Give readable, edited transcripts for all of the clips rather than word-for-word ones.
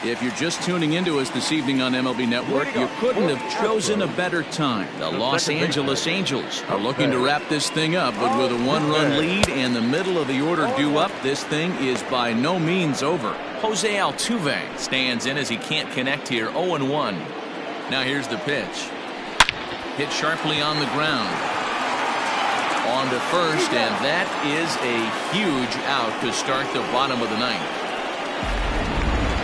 If you're just tuning into us this evening on MLB Network, you couldn't have chosen a better time. The Los Angeles Angels are looking to wrap this thing up, but with a one-run lead and the middle of the order due up, this thing is by no means over. Jose Altuve stands in as he can't connect here, 0-1. Now here's the pitch. Hit sharply on the ground. On to first, and that is a huge out to start the bottom of the ninth.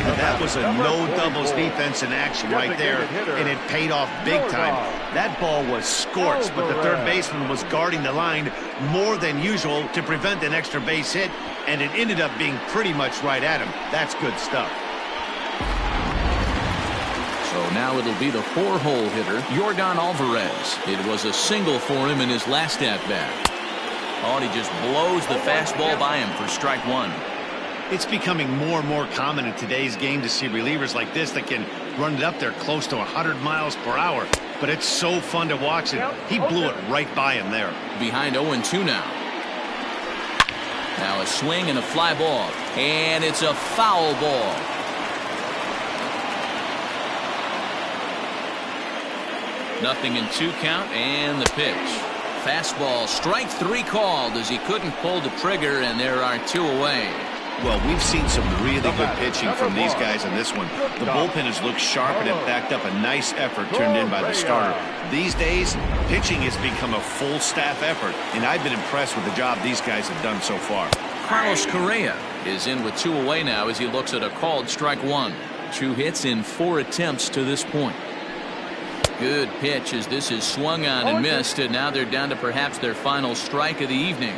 That was a no-doubles defense in action right there, and it paid off big time. That ball was scorched, but the third baseman was guarding the line more than usual to prevent an extra base hit, and it ended up being pretty much right at him. That's good stuff. So now it'll be the four-hole hitter, Yordan Alvarez. It was a single for him in his last at-bat. Oh, and he just blows the fastball by him for strike one. It's becoming more and more common in today's game to see relievers like this that can run it up there close to 100 miles per hour. But it's so fun to watch it. He blew it right by him there. Behind 0-2 now. Now a swing and a fly ball. And it's a foul ball. Nothing in 2 count, and the pitch. Fastball, strike 3 called as he couldn't pull the trigger, and there are 2 away. Well, we've seen some really good pitching from these guys in this one. The bullpen has looked sharp and it backed up a nice effort turned in by the starter. These days, pitching has become a full staff effort, and I've been impressed with the job these guys have done so far. Carlos Correa is in with 2 away now as he looks at a called strike 1. 2 hits in 4 attempts to this point. Good pitch as this is swung on and missed, and now they're down to perhaps their final strike of the evening.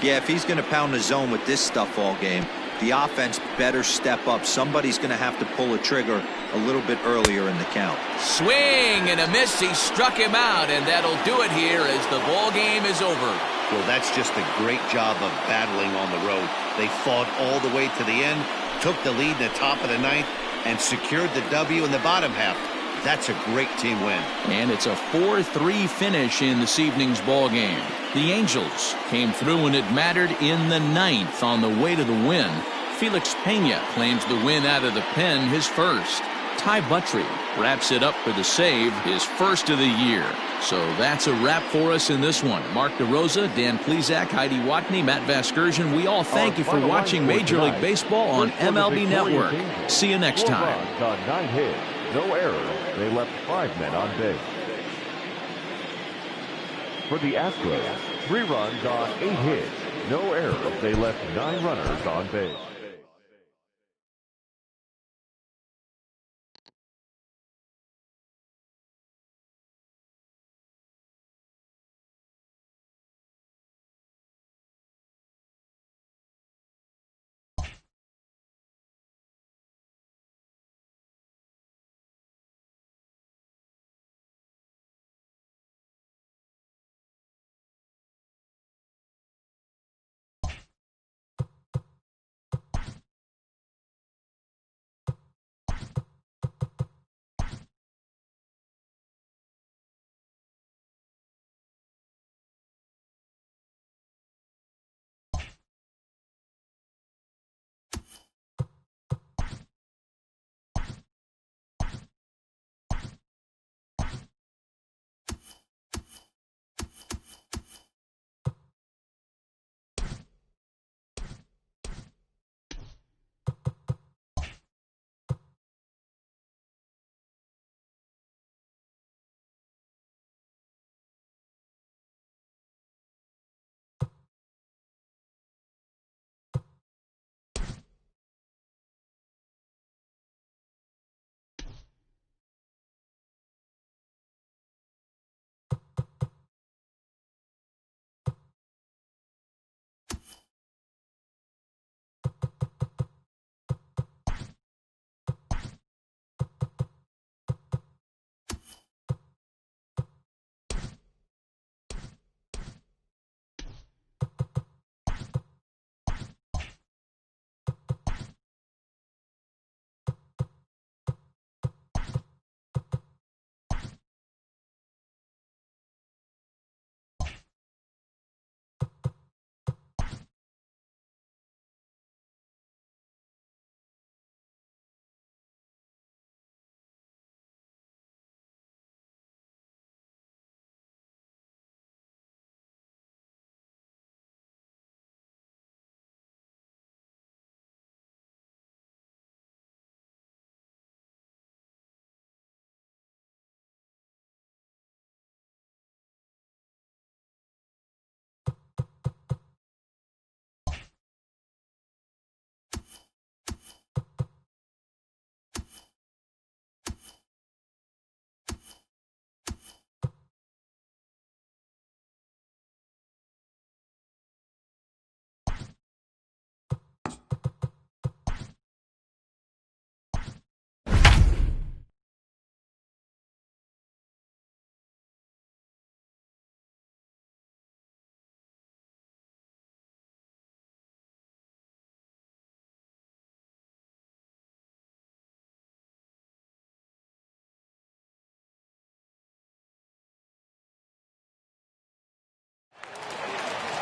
Yeah, if he's going to pound the zone with this stuff all game, the offense better step up. Somebody's going to have to pull a trigger a little bit earlier in the count. Swing and a miss. He struck him out, and that'll do it here as the ball game is over. Well, that's just a great job of battling on the road. They fought all the way to the end, took the lead in the top of the ninth, and secured the W in the bottom half. That's a great team win. And it's a 4-3 finish in this evening's ball game. The Angels came through when it mattered in the ninth on the way to the win. Felix Pena claims the win out of the pen, his first. Ty Buttrey wraps it up for the save, his first of the year. So that's a wrap for us in this one. Mark DeRosa, Dan Plesac, Heidi Watney, Matt Vasgersian, we all thank you for watching Major League Baseball on MLB Network. See you next time. On 9 hits, no errors. They left 5 men on base. For the Astros, 3 runs on 8 hits, no errors. They left 9 runners on base.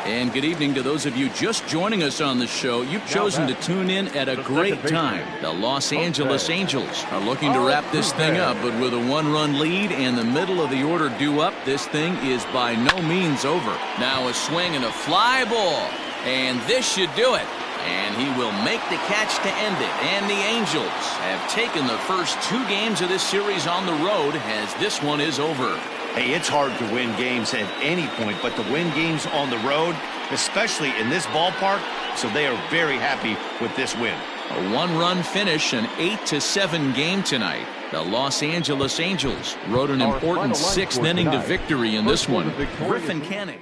And good evening to those of you just joining us on the show. You've chosen to tune in at a great time. The Los Angeles Angels are looking to wrap this thing up, but with a one-run lead and the middle of the order due up, this thing is by no means over. Now a swing and a fly ball, and this should do it. And he will make the catch to end it. And the Angels have taken the first 2 games of this series on the road as this one is over. Hey, it's hard to win games at any point, but to win games on the road, especially in this ballpark, so they are very happy with this win. A one-run finish, an 8-7 game tonight. The Los Angeles Angels rode an important 6th inning to victory in this one. Griffin Canning.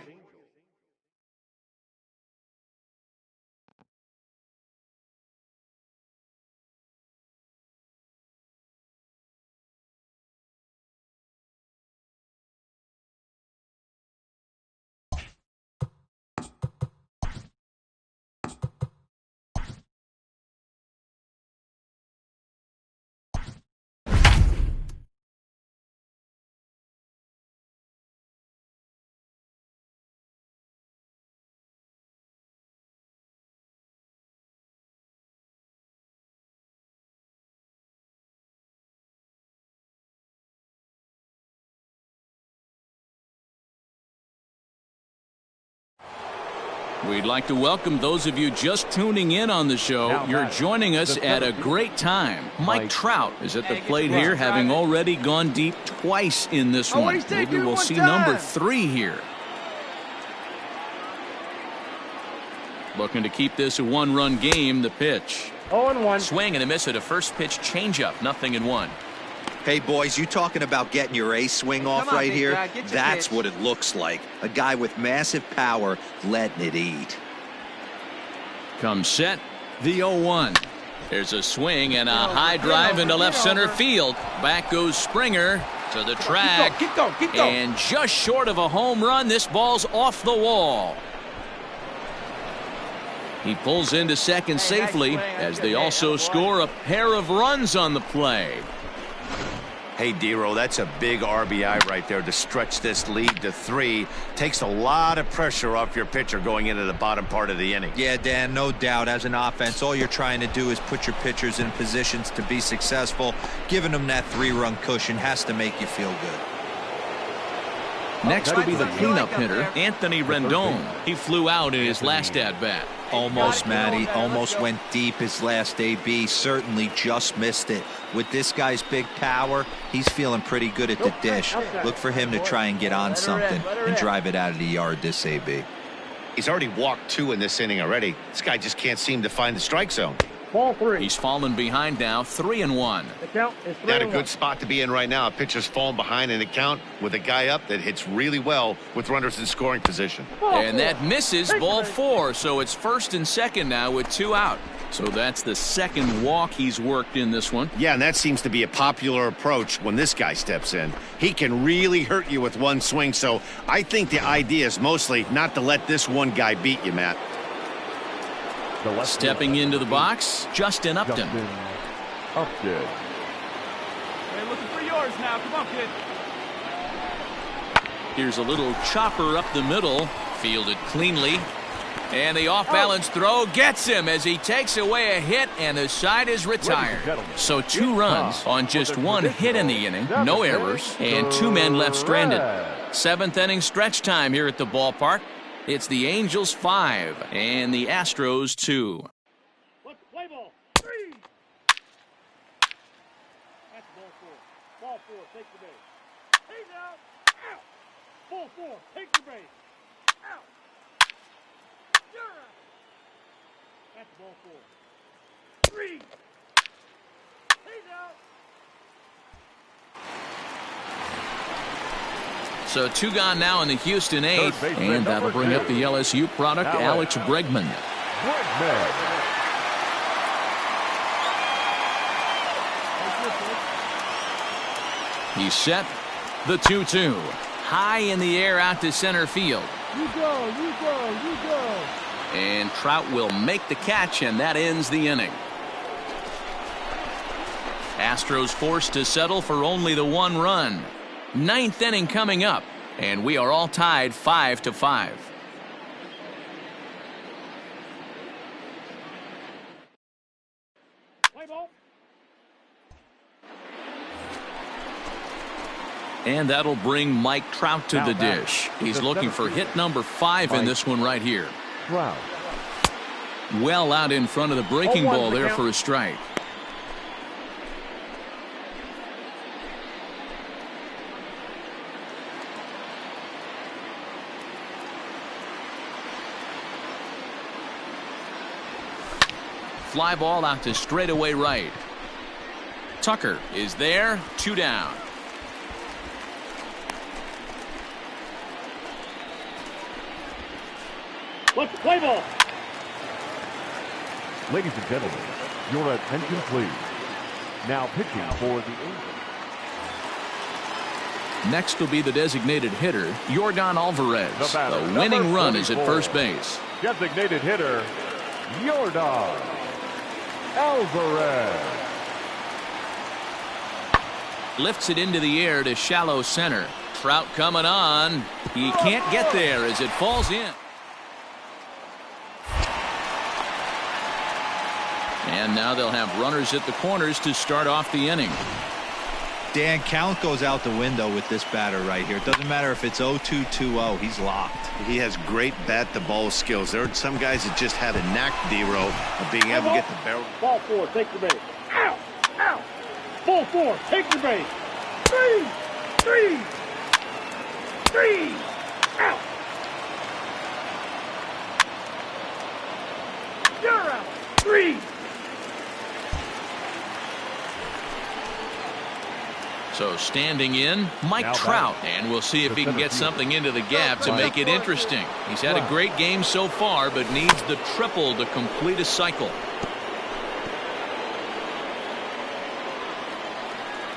We'd like to welcome those of you just tuning in on the show. You're joining us at a great time. Mike Trout is at the plate here, having already gone deep twice in this one. Maybe we'll see number 3 here. Looking to keep this a one-run game. The pitch. 0-1. Swing and a miss at a first pitch changeup. 0-1. Hey, boys, you talking about getting your ace swing off right here? That's what it looks like. A guy with massive power letting it eat. Come set, the 0-1. There's a swing and a high drive into left center field. Back goes Springer to the track. Keep going. And just short of a home run, this ball's off the wall. He pulls into second safely as they also score a pair of runs on the play. Hey, Dero, that's a big RBI right there to stretch this lead to 3. Takes a lot of pressure off your pitcher going into the bottom part of the inning. Yeah, Dan, no doubt. As an offense, all you're trying to do is put your pitchers in positions to be successful. Giving them that 3-run cushion has to make you feel good. Next will be the cleanup hitter, Anthony Rendon. He flew out in his last at-bat. Almost, Matty. Almost went deep his last AB. Certainly just missed it. With this guy's big power, he's feeling pretty good at the dish. Look for him to try and get on something and drive it out of the yard this AB. He's already walked 2 in this inning already. This guy just can't seem to find the strike zone. Ball 3. He's fallen behind now, 3-1. The count is 3-1. Not a good spot to be in right now. A pitcher's fallen behind in the count with a guy up that hits really well with runners in scoring position. And that misses, ball 4. So it's first and second now with 2 out. So that's the second walk he's worked in this one. Yeah, and that seems to be a popular approach when this guy steps in. He can really hurt you with one swing. So I think the idea is mostly not to let this one guy beat you, Matt. Stepping into the box, Justin Upton. Hey, looking for yours now. Come on, kid. Here's a little chopper up the middle, fielded cleanly. And the off-balance throw gets him as he takes away a hit, and the side is retired. So 2 runs on just 1 hit in the inning, no errors, and 2 men left stranded. 7th inning stretch time here at the ballpark. It's the Angels 5 and the Astros 2. Play ball. 3. That's ball 4. Ball 4. Take the base. He's out. Out. Ball 4. Take the base. Out. You're out. That's ball 4. 3. He's out. So 2 gone now in the Houston 8th, and that'll bring up the LSU product, Alex Bregman. He's set, the 2-2. High in the air out to center field. You go. And Trout will make the catch, and that ends the inning. Astros forced to settle for only the 1 run. 9th inning coming up, and we are all tied 5-5. And that'll bring Mike Trout to the dish. He's looking for hit number 5 in this one right here. Trout. Well out in front of the breaking ball there for a strike. Fly ball out to straightaway right. Tucker is there, 2 down. Let's play ball. Ladies and gentlemen, your attention please. Now pitching for the Angels. Next will be the designated hitter, Yordan Alvarez. The winning run is at first base. Designated hitter, Yordan Alvarez. Lifts it into the air to shallow center. Trout coming on. He can't get there as it falls in. And now they'll have runners at the corners to start off the inning. Dan, count goes out the window with this batter right here. It doesn't matter if it's 0-2, 2-0. He's locked. He has great bat-to-ball skills. There are some guys that just have a knack, D-Row, of being able to get the barrel. Ball 4, take the base. Out! Out! Ball 4, take the base. 3! 3! 3! Out! You're out! 3! So standing in, Mike Trout, and we'll see if he can get something into the gap to make it interesting. He's had a great game so far, but needs the triple to complete a cycle.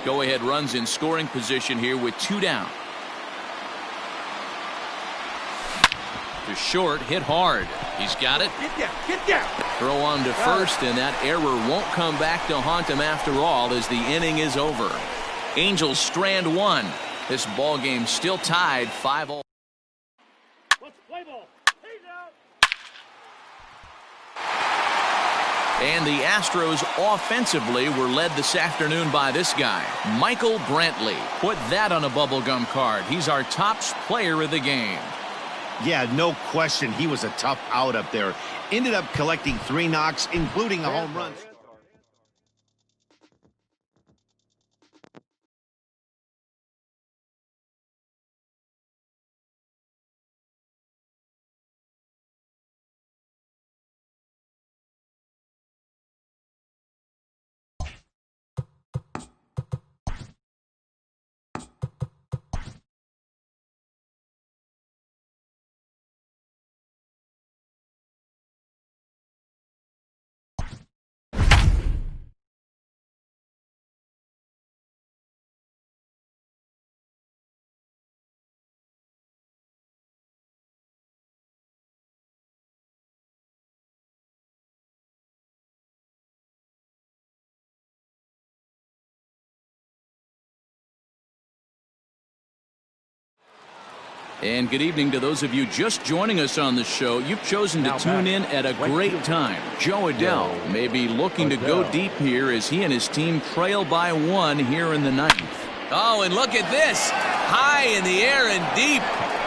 Go-ahead runs in scoring position here with 2 down. To short, hit hard. He's got it. Get down! Throw on to first, and that error won't come back to haunt him after all as the inning is over. Angels strand 1. This ball game still tied 5-all. Let's play ball. He's out! And the Astros offensively were led this afternoon by this guy, Michael Brantley. Put that on a bubblegum card. He's our top player of the game. Yeah, no question. He was a tough out up there. Ended up collecting 3 knocks, including a home run. And good evening to those of you just joining us on the show. You've chosen to tune in at a great time. Joe Adell may be looking to go deep here as he and his team trail by 1 here in the 9th. Oh, and look at this. High in the air and deep.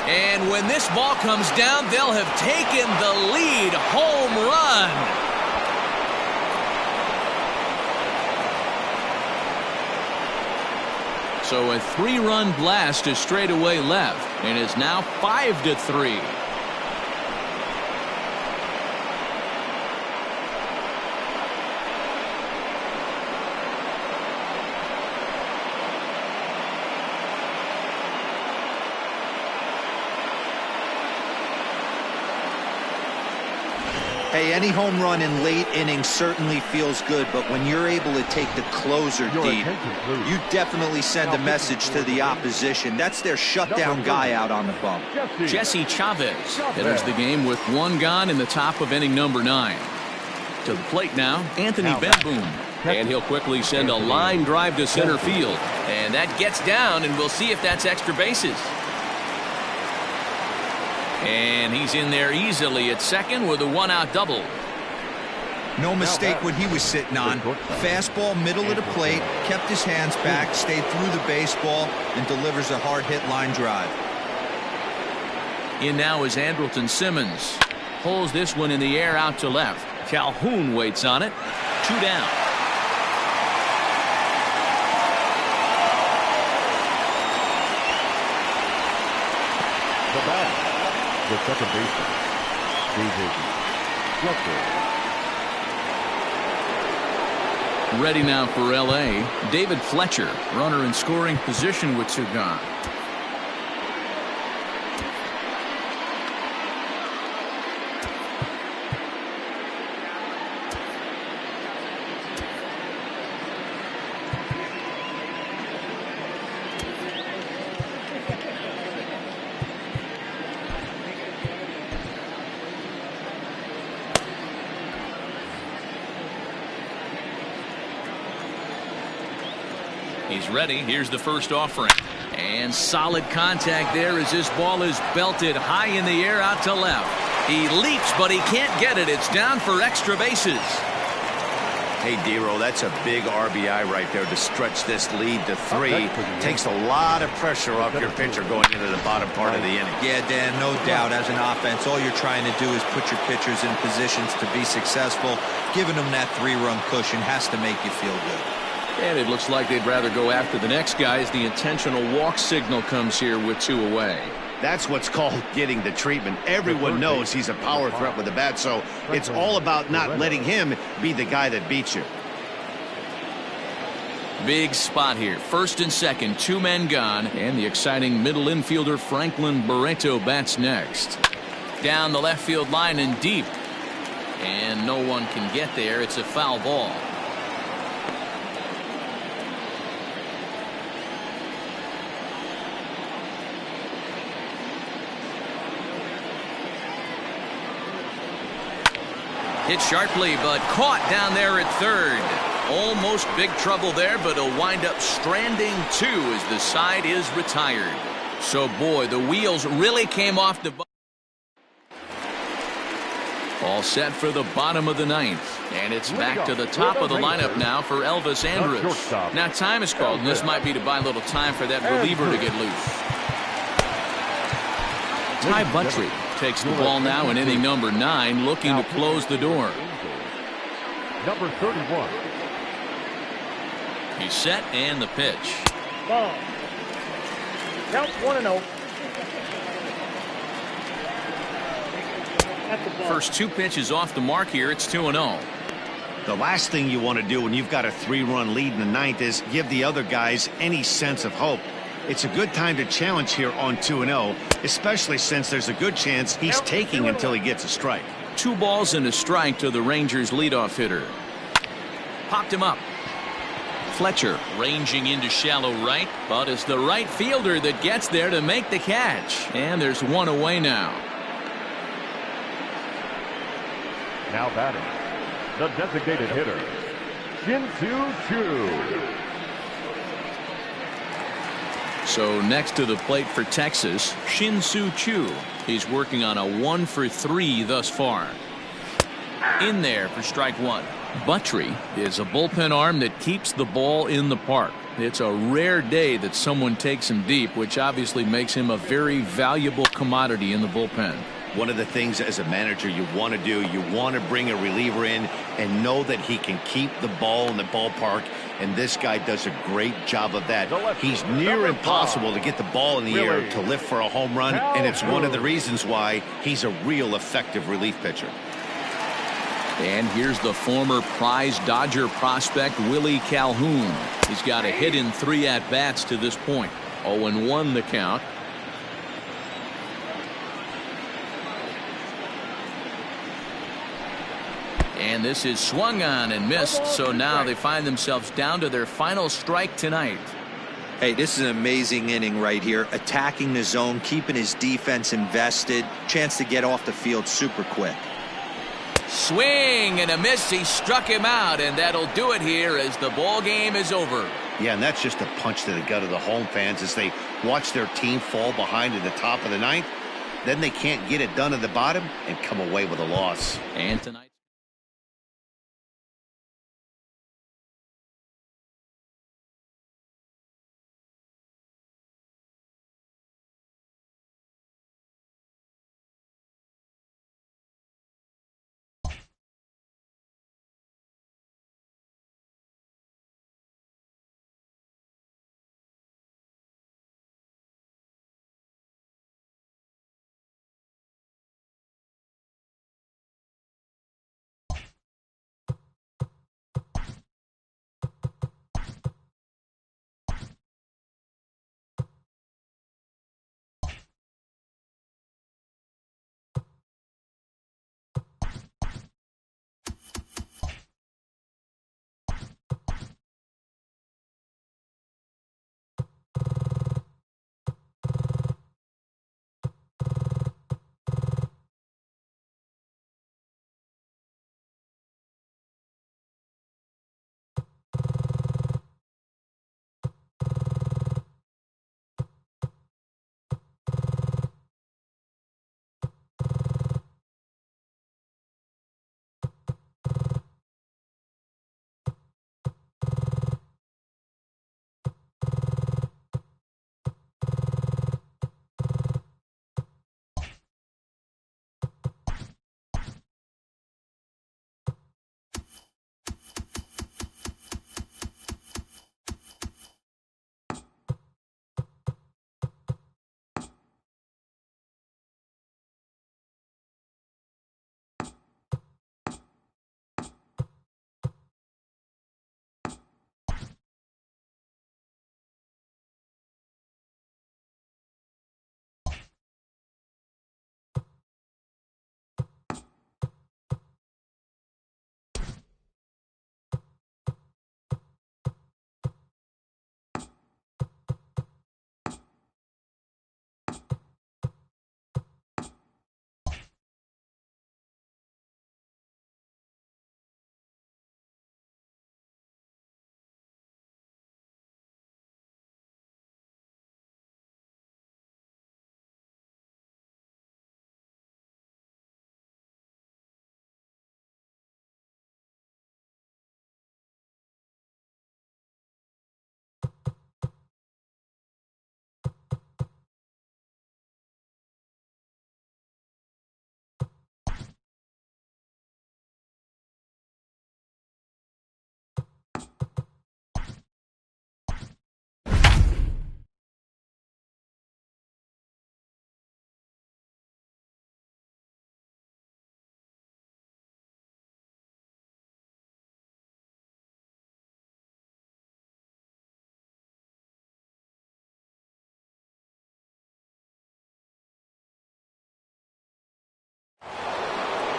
And when this ball comes down, they'll have taken the lead. Home run. So a 3-run blast to straightaway left, and is now 5-3. Hey, any home run in late innings certainly feels good, but when you're able to take the closer deep, you definitely send a message to the opposition. That's their shutdown guy out on the bump. Jesse Chavez enters the game with 1 gone in the top of inning number 9. To the plate now, Anthony Benboom. And he'll quickly send a line drive to center field. And that gets down, and we'll see if that's extra bases. And he's in there easily at second with a 1-out double. No mistake what he was sitting on. Fastball, middle of the plate, kept his hands back, stayed through the baseball, and delivers a hard-hit line drive. In now is Andrelton Simmons. Pulls this one in the air out to left. Calhoun waits on it. 2 down. The batter, the second baseman, David Fletcher. Ready now for L.A., David Fletcher, runner in scoring position with 2 gone. He's ready. Here's the first offering. And solid contact there as this ball is belted high in the air out to left. He leaps, but he can't get it. It's down for extra bases. Hey, Dero, that's a big RBI right there to stretch this lead to 3. Takes a lot of pressure off your pitcher going into the bottom part of the inning. Yeah, Dan, no doubt. As an offense, all you're trying to do is put your pitchers in positions to be successful. Giving them that 3-run cushion has to make you feel good. And it looks like they'd rather go after the next guy as the intentional walk signal comes here with 2 away. That's what's called getting the treatment. Everyone knows he's a power threat with the bat, so it's all about not letting him be the guy that beats you. Big spot here. First and second, 2 men gone, and the exciting middle infielder Franklin Barreto bats next. Down the left field line and deep. And no one can get there. It's a foul ball. Hit sharply, but caught down there at third. Almost big trouble there, but he'll wind up stranding 2 as the side is retired. So, boy, the wheels really came off the bus. All set for the bottom of the 9th. And it's back to the top of the lineup now for Elvis Andrus. Now, time is called, and this might be to buy a little time for that reliever to get loose. Ty Buttry takes the ball now in inning number 9, looking to close the door. Number 31. He's set and the pitch. Ball. Count 1-0. First 2 pitches off the mark here. It's 2-0. The last thing you want to do when you've got a 3-run lead in the 9th is give the other guys any sense of hope. It's a good time to challenge here on 2-0, especially since there's a good chance he's taking until he gets a strike. 2 balls and a strike to the Rangers leadoff hitter. Popped him up. Fletcher ranging into shallow right, but it's the right fielder that gets there to make the catch. And there's 1 away now. Now batting, the designated hitter, Shin-Soo Choo. So next to the plate for Texas, Shin-Soo Choo. He's working on a 1 for 3 thus far. In there for strike 1. Buttry is a bullpen arm that keeps the ball in the park. It's a rare day that someone takes him deep, which obviously makes him a very valuable commodity in the bullpen. One of the things as a manager you want to do, you want to bring a reliever in and know that he can keep the ball in the ballpark, and this guy does a great job of that. He's near impossible to get the ball in the air to lift for a home run, and it's one of the reasons why he's a real effective relief pitcher. And here's the former prize Dodger prospect Willie Calhoun. He's got a hit in 3 at-bats to this point. 0-1 the count. And this is swung on and missed, so now they find themselves down to their final strike tonight. Hey, this is an amazing inning right here. Attacking the zone, keeping his defense invested. Chance to get off the field super quick. Swing and a miss. He struck him out, and that'll do it here as the ball game is over. Yeah, and that's just a punch to the gut of the home fans as they watch their team fall behind at the top of the 9th. Then they can't get it done at the bottom and come away with a loss. And tonight.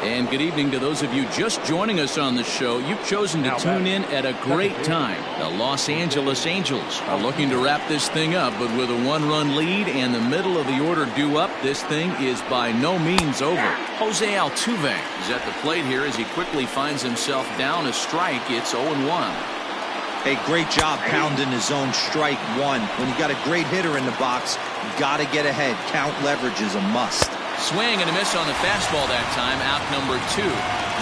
And good evening to those of you just joining us on the show. You've chosen to tune in at a great time. The Los Angeles Angels are looking to wrap this thing up, but with a 1-run lead and the middle of the order due up, this thing is by no means over. Jose Altuve is at the plate here as he quickly finds himself down a strike. It's 0-1. Hey, great job pounding his own strike one. When you got a great hitter in the box, you got to get ahead. Count leverage is a must. Swing and a miss on the fastball that time. Out number 2.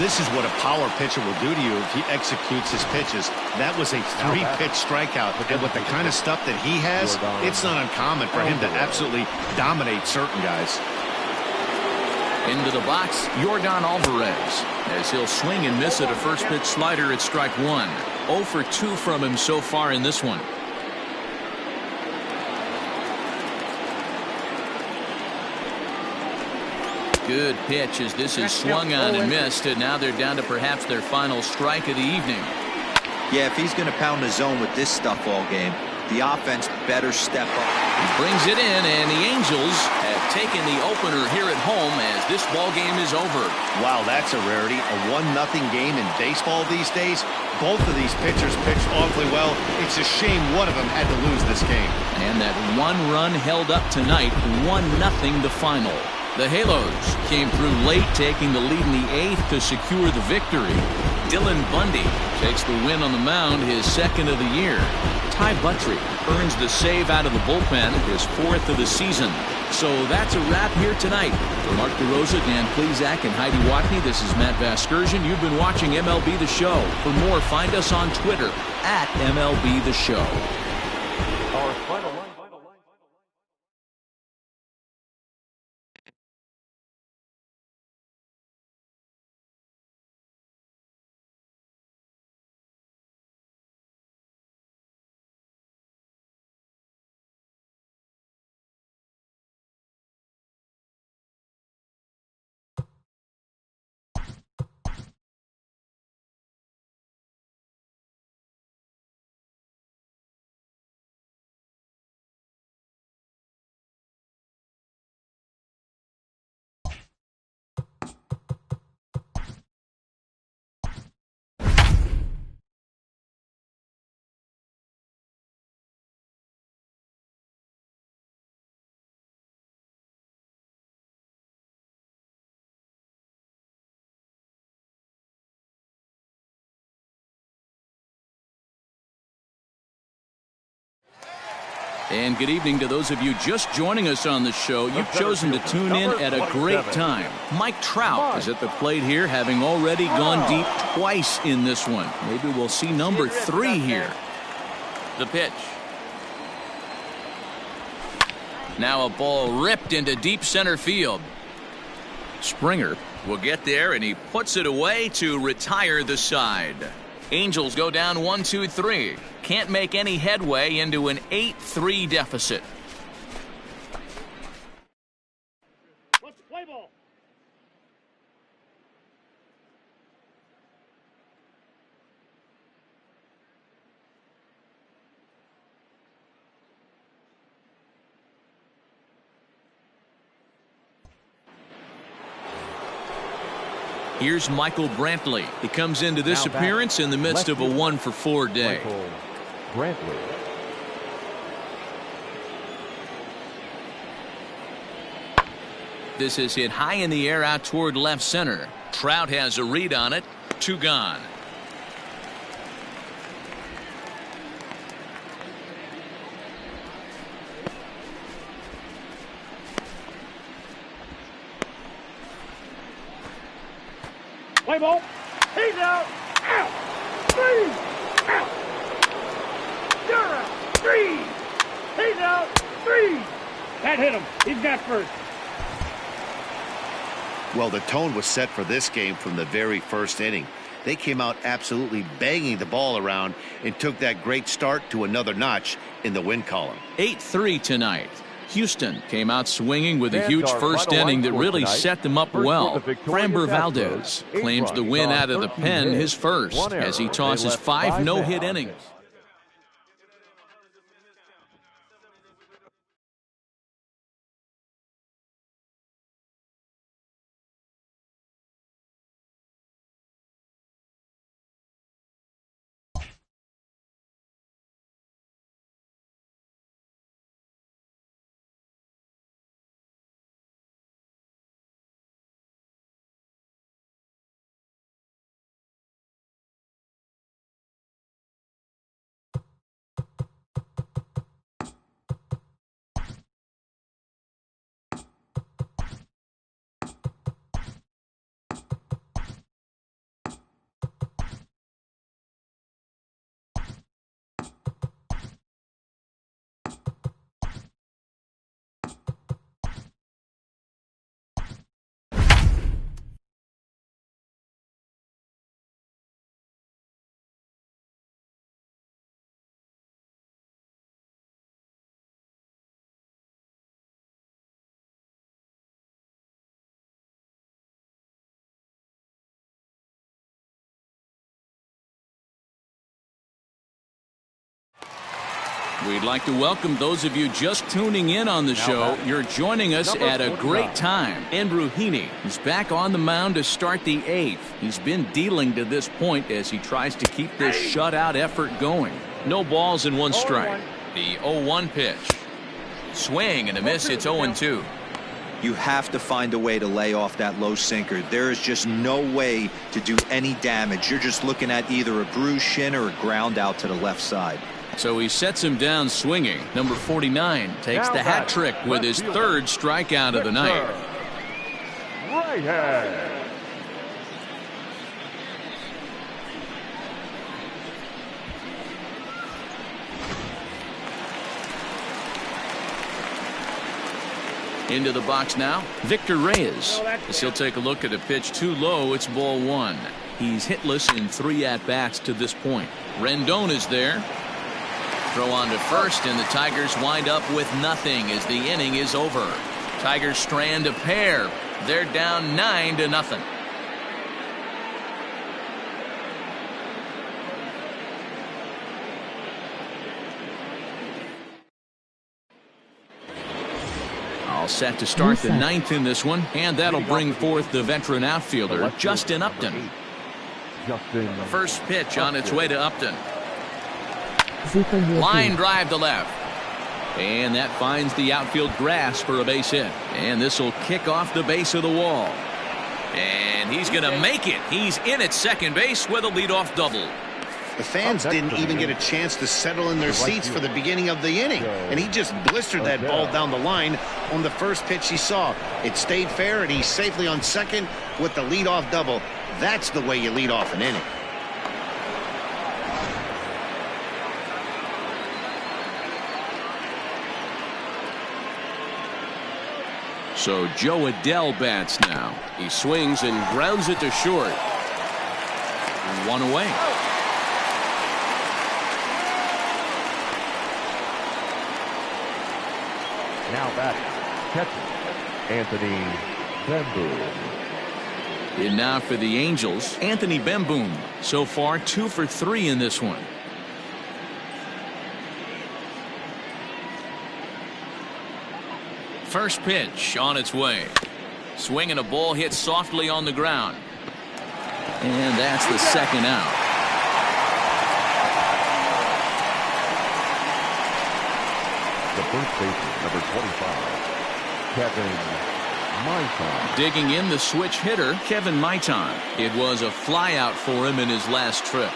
This is what a power pitcher will do to you if he executes his pitches. That was a 3-pitch strikeout. And with the kind of stuff that he has, it's not uncommon for him to absolutely dominate certain guys. Into the box, Yordan Alvarez, as he'll swing and miss at a first pitch slider at strike 1. 0 for 2 from him so far in this one. Good pitch as this is swung on and missed, and now they're down to perhaps their final strike of the evening. Yeah, if he's going to pound the zone with this stuff all game, the offense better step up. He brings it in, and the Angels have taken the opener here at home as this ball game is over. Wow, that's a rarity. A 1-0 game in baseball these days. Both of these pitchers pitched awfully well. It's a shame one of them had to lose this game. And that 1 run held up tonight, 1-0 the final. The Halos came through late, taking the lead in the 8th to secure the victory. Dylan Bundy takes the win on the mound, his 2nd of the year. Ty Buttrey earns the save out of the bullpen, his 4th of the season. So that's a wrap here tonight. For Mark DeRosa, Dan Plezak, and Heidi Watney, this is Matt Vasgersian. You've been watching MLB The Show. For more, find us on Twitter at MLB The Show. Our final line. And good evening to those of you just joining us on the show. You've chosen to tune in at a great time. Mike Trout is at the plate here, having already gone deep twice in this one. Maybe we'll see number 3 here. The pitch. Now a ball ripped into deep center field. Springer will get there, and he puts it away to retire the side. Angels go down 1-2-3. Can't make any headway into an 8-3 deficit. Let's play ball. Here's Michael Brantley. He comes into this appearance in the midst of a 1-for-4 day. Michael Brantley. This is hit high in the air out toward left center. Trout has a read on it. 2 gone. Play ball. He's out. Out. 3. Out. You're out. 3. He's out. 3. That hit him. He's got first. Well, the tone was set for this game from the very first inning. They came out absolutely banging the ball around and took that great start to another notch in the win column. 8-3 tonight. Houston came out swinging with a huge first inning that really set them up well. Framber Valdez claims the win out of the pen, his first, as he tosses 5 no-hit innings. We'd like to welcome those of you just tuning in on the show. You're joining us at a great time. Andrew Heaney is back on the mound to start the 8th. He's been dealing to this point as he tries to keep this shutout effort going. No balls and 1 strike. The 0-1 pitch. Swing and a miss. It's 0-2. You have to find a way to lay off that low sinker. There is just no way to do any damage. You're just looking at either a bruised shin or a ground out to the left side. So he sets him down swinging. Number 49 takes the hat trick with his 3rd strikeout of the night. Right hand. Into the box now, Victor Reyes. As he'll take a look at a pitch too low, it's ball 1. He's hitless in 3 at-bats to this point. Rendon is there. Throw on to first, and the Tigers wind up with nothing as the inning is over. Tigers strand a pair. They're down 9-0. All set to start the 9th in this one, and that'll bring forth the veteran outfielder, Justin Upton. First pitch on its way to Upton. Line drive to left. And that finds the outfield grass for a base hit. And this will kick off the base of the wall. And he's going to make it. He's in at second base with a leadoff double. The fans didn't even get a chance to settle in their seats for the beginning of the inning. And he just blistered that ball down the line on the first pitch he saw. It stayed fair, and he's safely on second with the leadoff double. That's the way you lead off an inning. So Joe Adell bats now. He swings and grounds it to short. 1 away. Now batting, catcher, Anthony Bemboom. And now for the Angels, Anthony Bemboom. So far 2 for 3 in this one. First pitch on its way. Swing and a ball hit softly on the ground. And that's the second out. The first baseman, number 25, Kevin Maitan. Digging in the switch hitter, Kevin Maitan. It was a flyout for him in his last trip.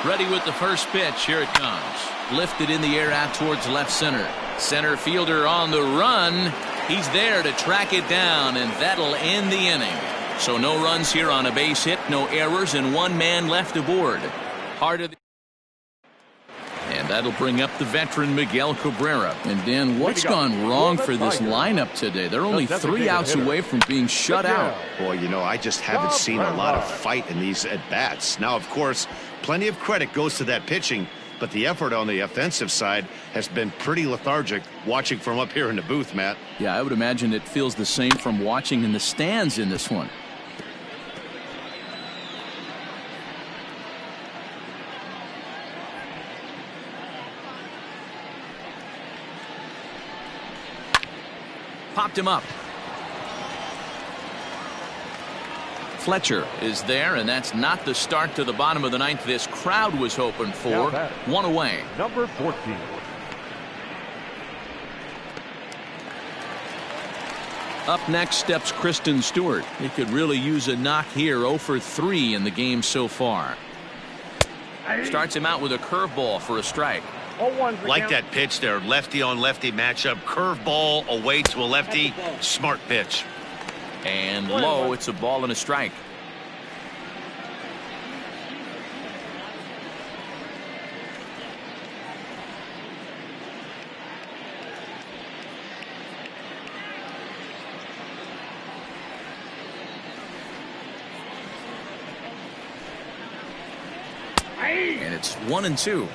Ready with the first pitch. Here it comes. Lifted in the air out towards left center. Center fielder on the run. He's there to track it down, and that'll end the inning. So no runs here on a base hit, no errors, and 1 man left aboard. And that'll bring up the veteran Miguel Cabrera. And Dan, what's gone wrong for this lineup today? They're only 3 outs away from being shut out. Boy, you know, I just haven't seen a lot of fight in these at-bats. Now, of course, plenty of credit goes to that pitching, but the effort on the offensive side has been pretty lethargic watching from up here in the booth, Matt. Yeah, I would imagine it feels the same from watching in the stands in this one. Popped him up. Fletcher is there, and that's not the start to the bottom of the 9th this crowd was hoping for. 1 away. Number 14. Up next steps Kristen Stewart. He could really use a knock here. 0 for 3 in the game so far. Starts him out with a curveball for a strike. Like that pitch there, lefty on lefty matchup, curveball away to a lefty, smart pitch. And low, it's a ball and a strike. And it's 1-2.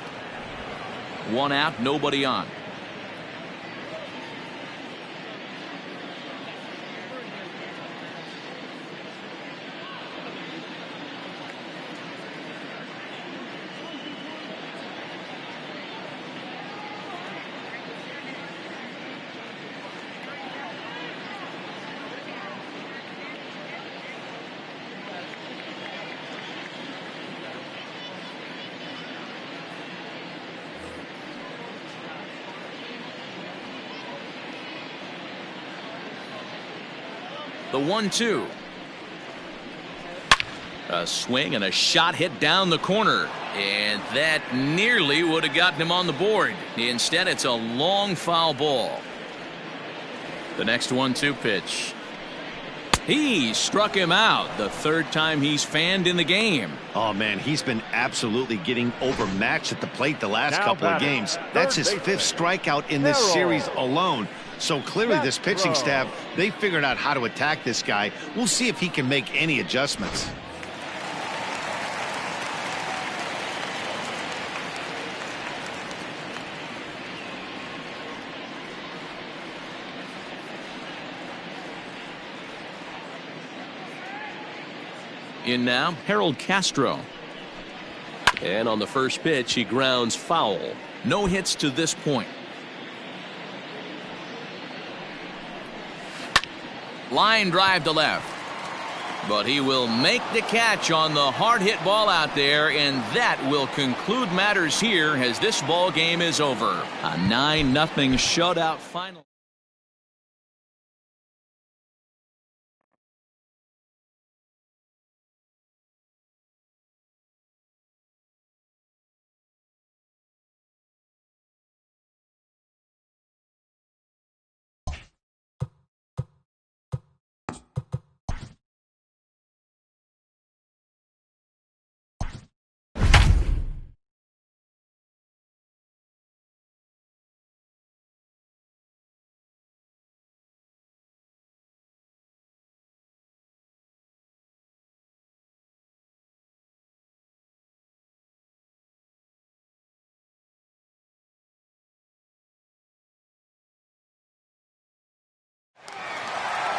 1 out, nobody on. The 1-2. A swing and a shot hit down the corner. And that nearly would have gotten him on the board. Instead, it's a long foul ball. The next 1-2 pitch. He struck him out. The third time he's fanned in the game. Oh, man, he's been absolutely getting overmatched at the plate the last couple of games. That's his fifth strikeout in this series alone. So clearly this pitching staff, they figured out how to attack this guy. We'll see if he can make any adjustments. In now, Harold Castro. And on the first pitch, he grounds foul. No hits to this point. Line drive to left. But he will make the catch on the hard hit ball out there, and that will conclude matters here as this ball game is over. A 9-0 shutout final.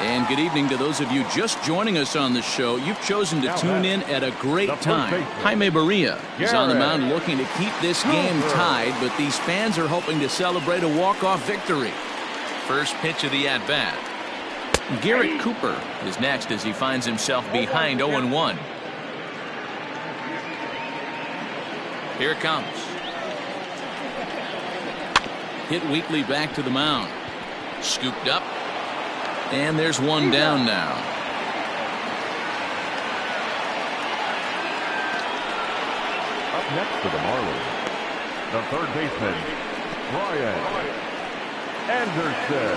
And good evening to those of you just joining us on the show. You've chosen to tune in at a great time. Jaime Barria is on the mound looking to keep this game tied, but these fans are hoping to celebrate a walk-off victory. First pitch of the at-bat. Garrett Cooper is next as he finds himself behind 0-1. Here it comes. Hit weakly back to the mound. Scooped up. And there's one down now. Up next for the Marlins, the third baseman, Brian Anderson.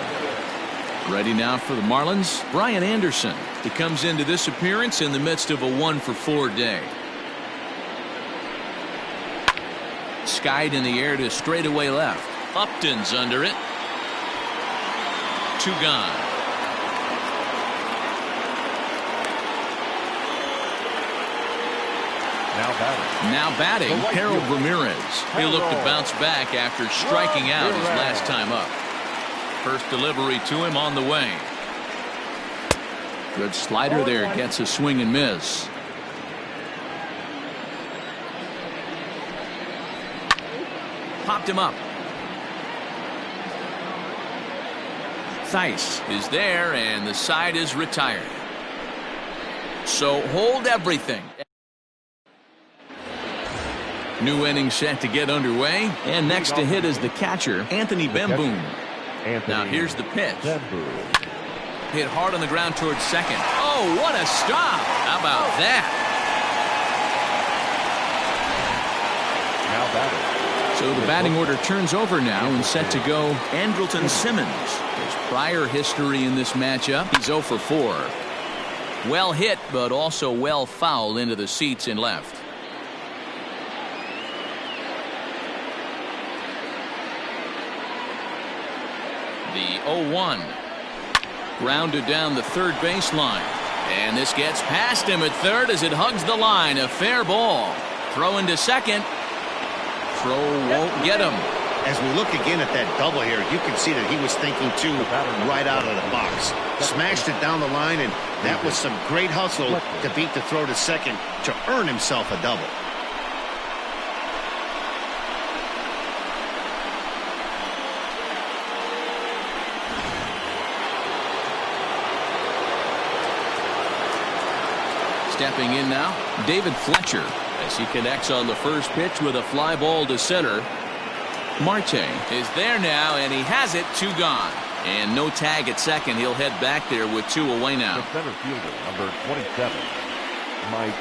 Ready now for the Marlins, Brian Anderson. He comes into this appearance in the midst of a 1-for-4 day. Skied in the air to straightaway left. Upton's under it. 2 gone. Now batting, Harold Ramirez. He'll look to bounce back after striking out his last time up. First delivery to him on the way. Good slider there, gets a swing and miss. Popped him up. Theis is there, and the side is retired. So hold everything. New inning set to get underway, and next to hit is the catcher, Anthony Bemboom. Now here's the pitch. Hit hard on the ground towards second. Oh, what a stop! How about that? So the batting order turns over now and set to go Andrelton Simmons. His prior history in this matchup, he's 0-for-4. Well hit, but also well fouled into the seats and left. The 0-1. Grounded down the third baseline. And this gets past him at third as it hugs the line. A fair ball. Throw into second. Throw won't get him. As we look again at that double here, you can see that he was thinking too right out of the box. Smashed it down the line, and that was some great hustle to beat the throw to second to earn himself a double. Stepping in now, David Fletcher, as he connects on the first pitch with a fly ball to center. Marte is there now, and he has it. 2 gone. And no tag at second. He'll head back there with 2 away now. The center fielder, number 27, Mike.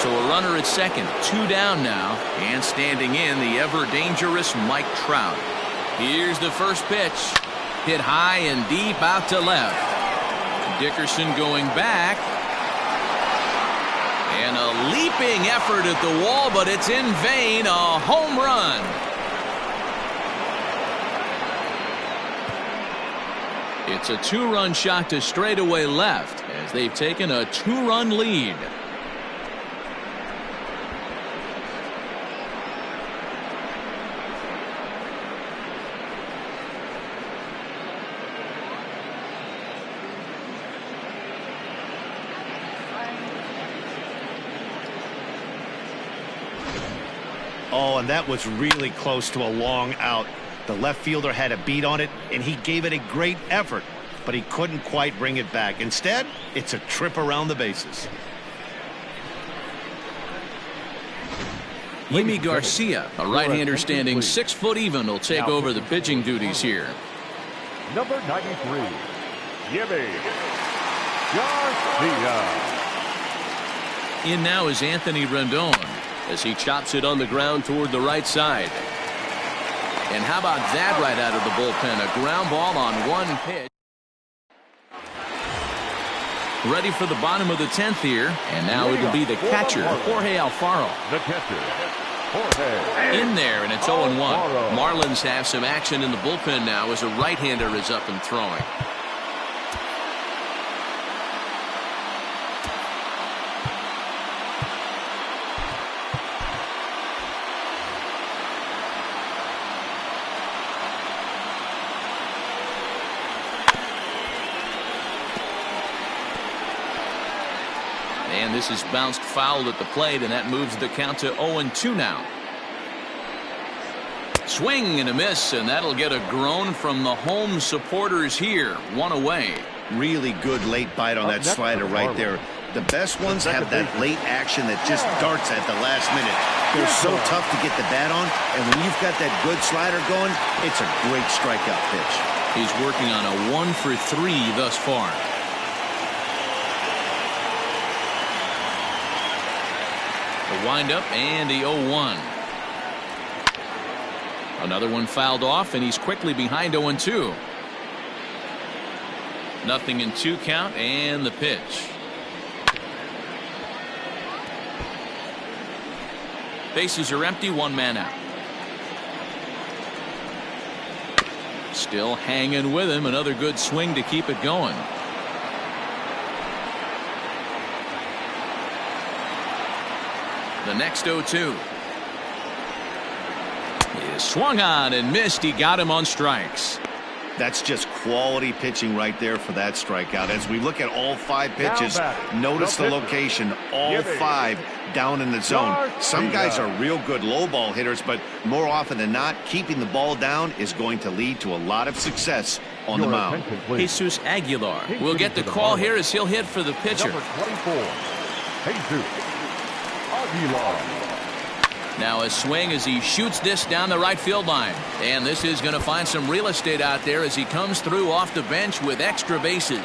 So a runner at second, 2 down now, and standing in the ever-dangerous Mike Trout. Here's the first pitch. Hit high and deep out to left. Dickerson going back. And a leaping effort at the wall, but it's in vain. A home run. It's a 2-run shot to straightaway left as they've taken a 2-run lead. Oh, and that was really close to a long out. The left fielder had a beat on it, and he gave it a great effort, but he couldn't quite bring it back. Instead, it's a trip around the bases. Yimi Garcia, a right-hander standing 6 foot even, will take over the pitching duties here. Number 93, Yimi Garcia. In now is Anthony Rendon as he chops it on the ground toward the right side. And how about that right out of the bullpen? A ground ball on 1 pitch. Ready for the bottom of the 10th here. And now it'll be the catcher, Jorge Alfaro. The catcher, Jorge. In there, and it's 0-1. Marlins have some action in the bullpen now as a right-hander is up and throwing. And this is bounced foul at the plate, and that moves the count to 0-2 now. Swing and a miss, and that'll get a groan from the home supporters here. 1 away. Really good late bite on that slider right there. The best ones have that late action that just darts at the last minute. They're so tough to get the bat on, and when you've got that good slider going, it's a great strikeout pitch. He's working on a 1 for 3 thus far. The windup and the 0-1. Another one fouled off, and he's quickly behind 0-2. 0-2 count, and the pitch. Bases are empty, 1 man out. Still hanging with him. Another good swing to keep it going. The next 0-2 is swung on and missed. He got him on strikes. That's just quality pitching right there for that strikeout. As we look at all 5 pitches, notice the location. All 5 down in the zone. Some guys are real good low ball hitters, but more often than not, keeping the ball down is going to lead to a lot of success on the mound. Jesus Aguilar will get the call here as he'll hit for the pitcher. Number 24, Jesus Aguilar. Now a swing as he shoots this down the right field line. And this is going to find some real estate out there as he comes through off the bench with extra bases.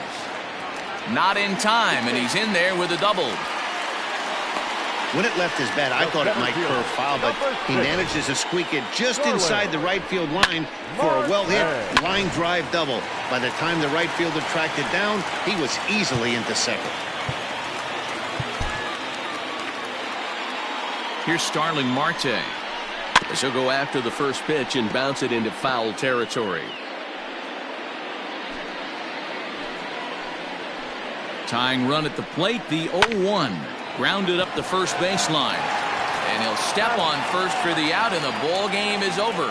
Not in time, and he's in there with a double. When it left his bat, I thought it might curve foul, but he manages to squeak it just inside the right field line for a well-hit line drive double. By the time the right fielder tracked it down, he was easily into second. Here's Starling Marte as he'll go after the first pitch and bounce it into foul territory. Tying run at the plate, the 0-1. Grounded up the first baseline. And he'll step on first for the out, and the ball game is over.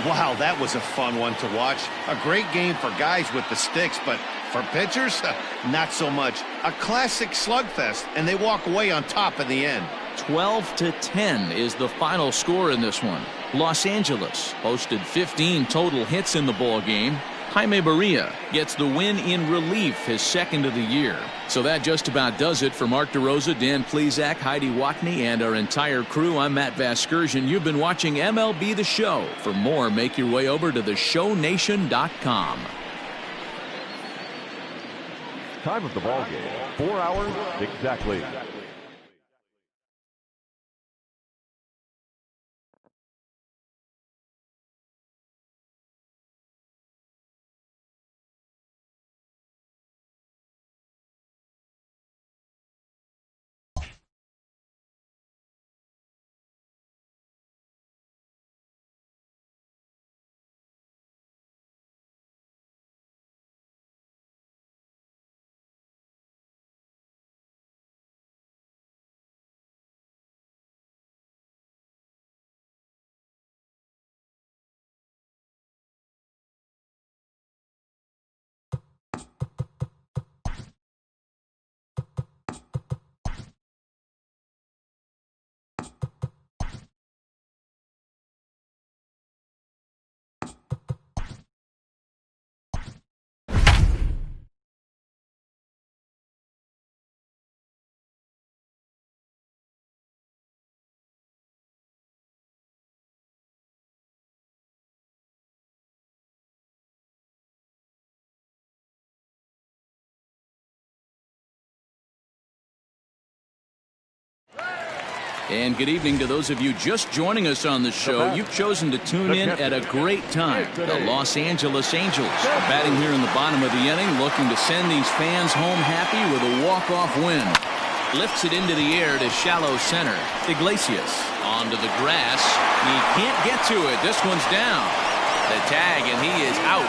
Wow, that was a fun one to watch. A great game for guys with the sticks, but for pitchers, not so much. A classic slugfest, and they walk away on top in the end. 12-10 is the final score in this one. Los Angeles posted 15 total hits in the ball game. Jaime Barria gets the win in relief, his second of the year. So that just about does it for Mark DeRosa, Dan Plesac, Heidi Watney, and our entire crew. I'm Matt Vasgersian. You've been watching MLB The Show. For more, make your way over to theshownation.com. Time of the ball game, 4 hours exactly. And good evening to those of you just joining us on the show. You've chosen to tune in at a great time. The Los Angeles Angels are batting here in the bottom of the inning, looking to send these fans home happy with a walk-off win. Lifts it into the air to shallow center. Iglesias onto the grass. He can't get to it. This one's down. The tag, and he is out.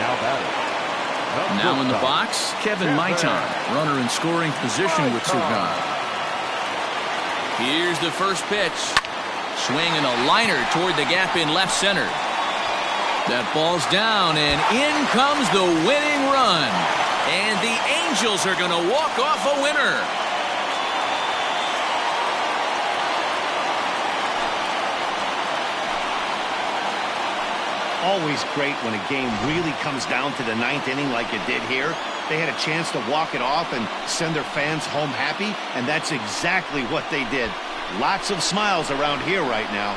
Now batting. Now in the box, Kevin Maitan, runner in scoring position with 2 gone. Here's the first pitch. Swinging a liner toward the gap in left center. That ball's down, and in comes the winning run. And the Angels are going to walk off a winner. Always great when a game really comes down to the 9th inning like it did here. They had a chance to walk it off and send their fans home happy, and that's exactly what they did. Lots of smiles around here right now.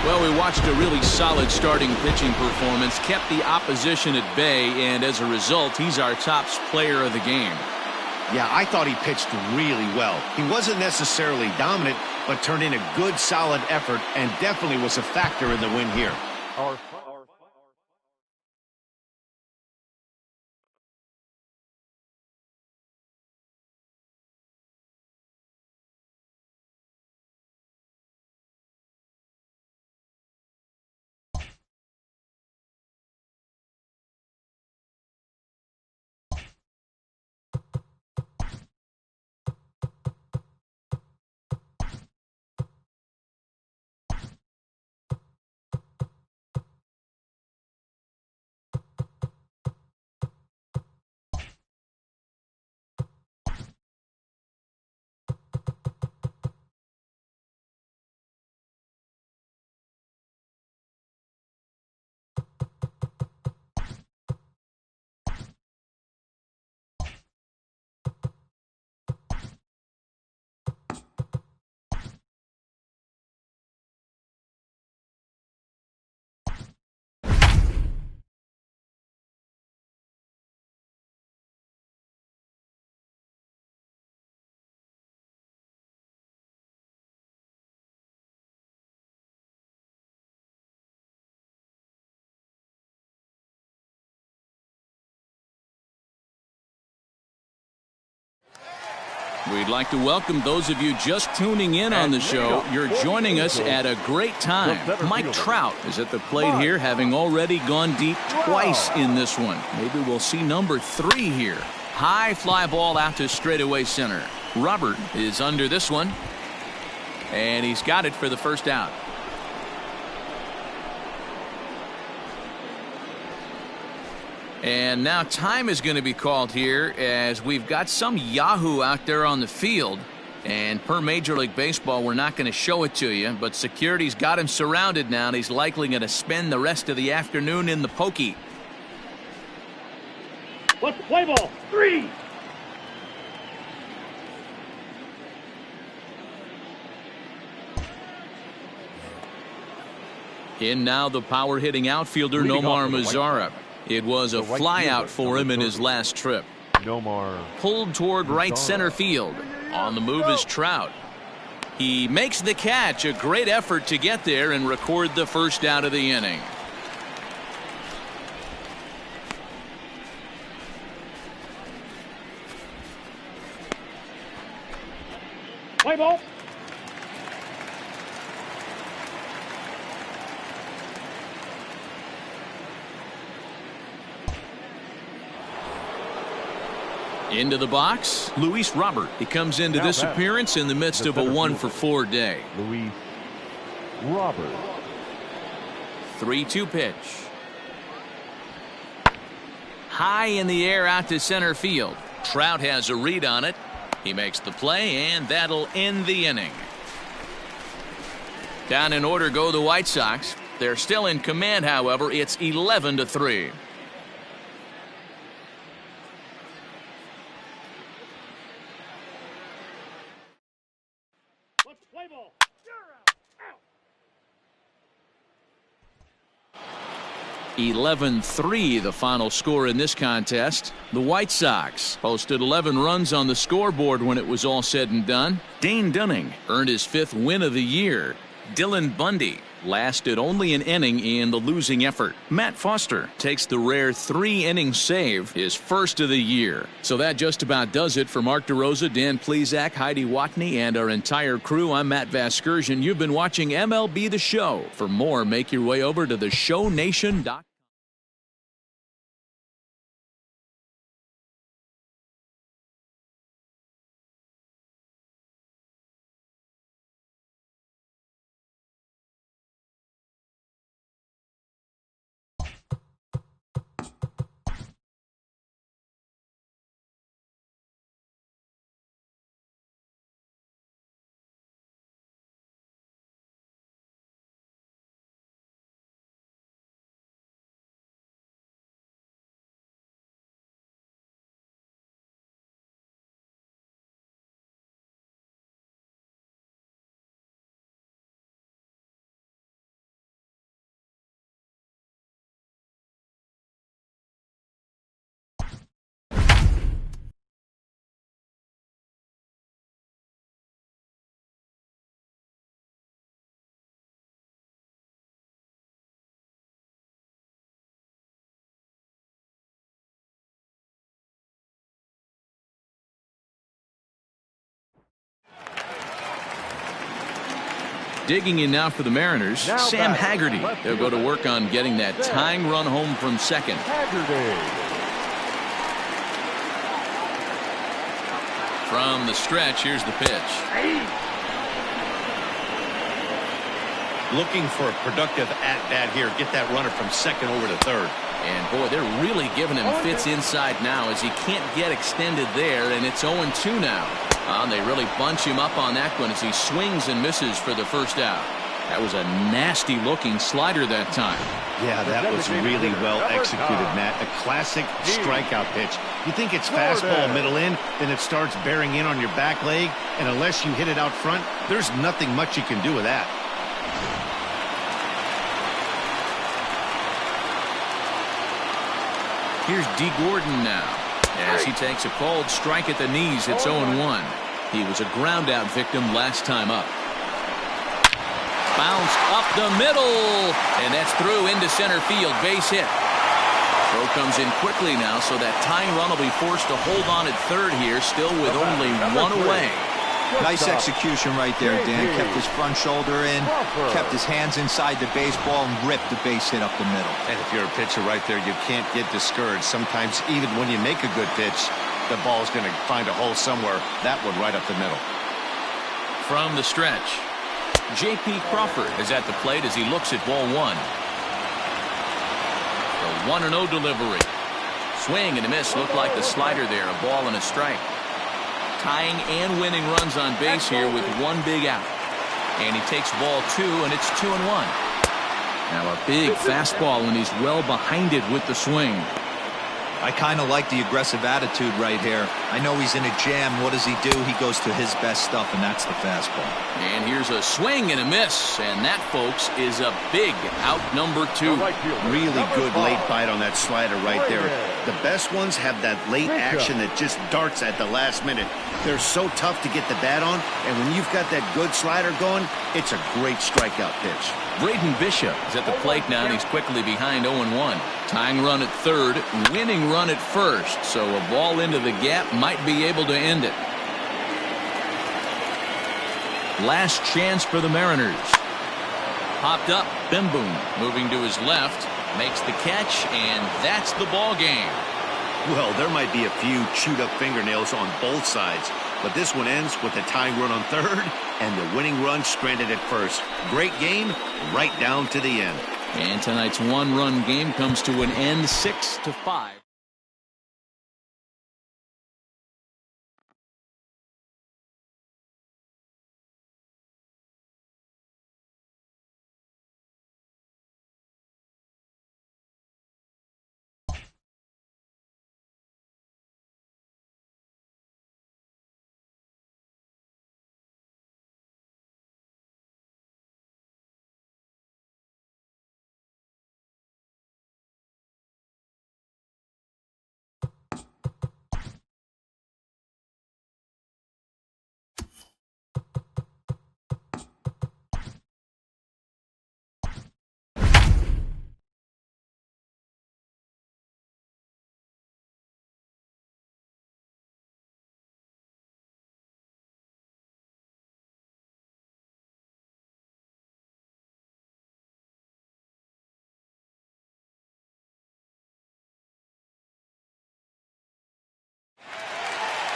Well, we watched a really solid starting pitching performance, kept the opposition at bay, and as a result, he's our top player of the game. Yeah, I thought he pitched really well. He wasn't necessarily dominant, but turned in a good, solid effort and definitely was a factor in the win here. We'd like to welcome those of you just tuning in on the show. You're joining us at a great time. Mike Trout is at the plate here, having already gone deep twice in this one. Maybe we'll see number 3 here. High fly ball out to straightaway center. Robert is under this one, and he's got it for the first out. And now time is going to be called here as we've got some Yahoo out there on the field. And per Major League Baseball, we're not going to show it to you, but security's got him surrounded now, and he's likely going to spend the rest of the afternoon in the pokey. Let's play ball. 3. In now the power hitting outfielder Nomar Mazara. It was a flyout for him in his last trip. Nomar Pulled toward right center field. On the move is Trout. He makes the catch. A great effort to get there and record the first out of the inning. Play ball. Into the box, Luis Robert. He comes into this appearance in the midst of a 1-for-4 day. Luis Robert. 3-2 pitch. High in the air out to center field. Trout has a read on it. He makes the play, and that'll end the inning. Down in order go the White Sox. They're still in command, however. It's 11-3. Let's play ball. You're out. 11-3 the final score in this contest. The White Sox posted 11 runs on the scoreboard when it was all said and done. Dane Dunning earned his 5th win of the year. Dylan Bundy lasted only an inning in the losing effort. Matt Foster takes the rare 3-inning save, his first of the year. So that just about does it for Mark DeRosa, Dan Plesac, Heidi Watney, and our entire crew. I'm Matt Vasgersian. You've been watching MLB The Show. For more, make your way over to theshownation.com. Digging in now for the Mariners, Sam Haggerty. They'll go to work on getting that tying run home from second. From the stretch, here's the pitch. Looking for a productive at-bat here. Get that runner from second over to third. And boy, they're really giving him fits inside now as he can't get extended there, and it's 0-2 now. They really bunch him up on that one as he swings and misses for the first out. That was a nasty looking slider that time. Yeah, that was really well executed, Matt. A classic strikeout pitch. You think it's fastball middle in, then it starts bearing in on your back leg, and unless you hit it out front, there's nothing much you can do with that. Here's D. Gordon now. As he takes a cold strike at the knees, it's 0-1. He was a ground-out victim last time up. Bounced up the middle, and that's through into center field. Base hit. Throw comes in quickly now, so that tying run will be forced to hold on at third here, still with only one away. Nice execution right there, Dan. Kept his front shoulder in, kept his hands inside the baseball, and ripped the base hit up the middle. And if you're a pitcher right there, you can't get discouraged. Sometimes even when you make a good pitch, the ball's going to find a hole somewhere. That one right up the middle. From the stretch, J.P. Crawford is at the plate as he looks at ball one. The 1-0 delivery. Swing and a miss. Looked like the slider there. A ball and a strike. Tying and winning runs on base here with one big out. And he takes ball 2, and it's 2-1. Now a big fastball, and he's well behind it with the swing. I kind of like the aggressive attitude right here. I know he's in a jam. What does he do? He goes to his best stuff, and that's the fastball. And here's a swing and a miss. And that, folks, is a big out number 2. Really good late bite on that slider right there. The best ones have that late action that just darts at the last minute. They're so tough to get the bat on, and when you've got that good slider going, it's a great strikeout pitch. Braden Bishop is at the plate now, and he's quickly behind 0-1. Tying run at third, winning run at first, so a ball into the gap might be able to end it. Last chance for the Mariners. Popped up, Bimboom moving to his left, makes the catch, and that's the ball game. Well, there might be a few chewed up fingernails on both sides, but this one ends with the tying run on third and the winning run stranded at first. Great game right down to the end. And tonight's one-run game comes to an end, 6-5.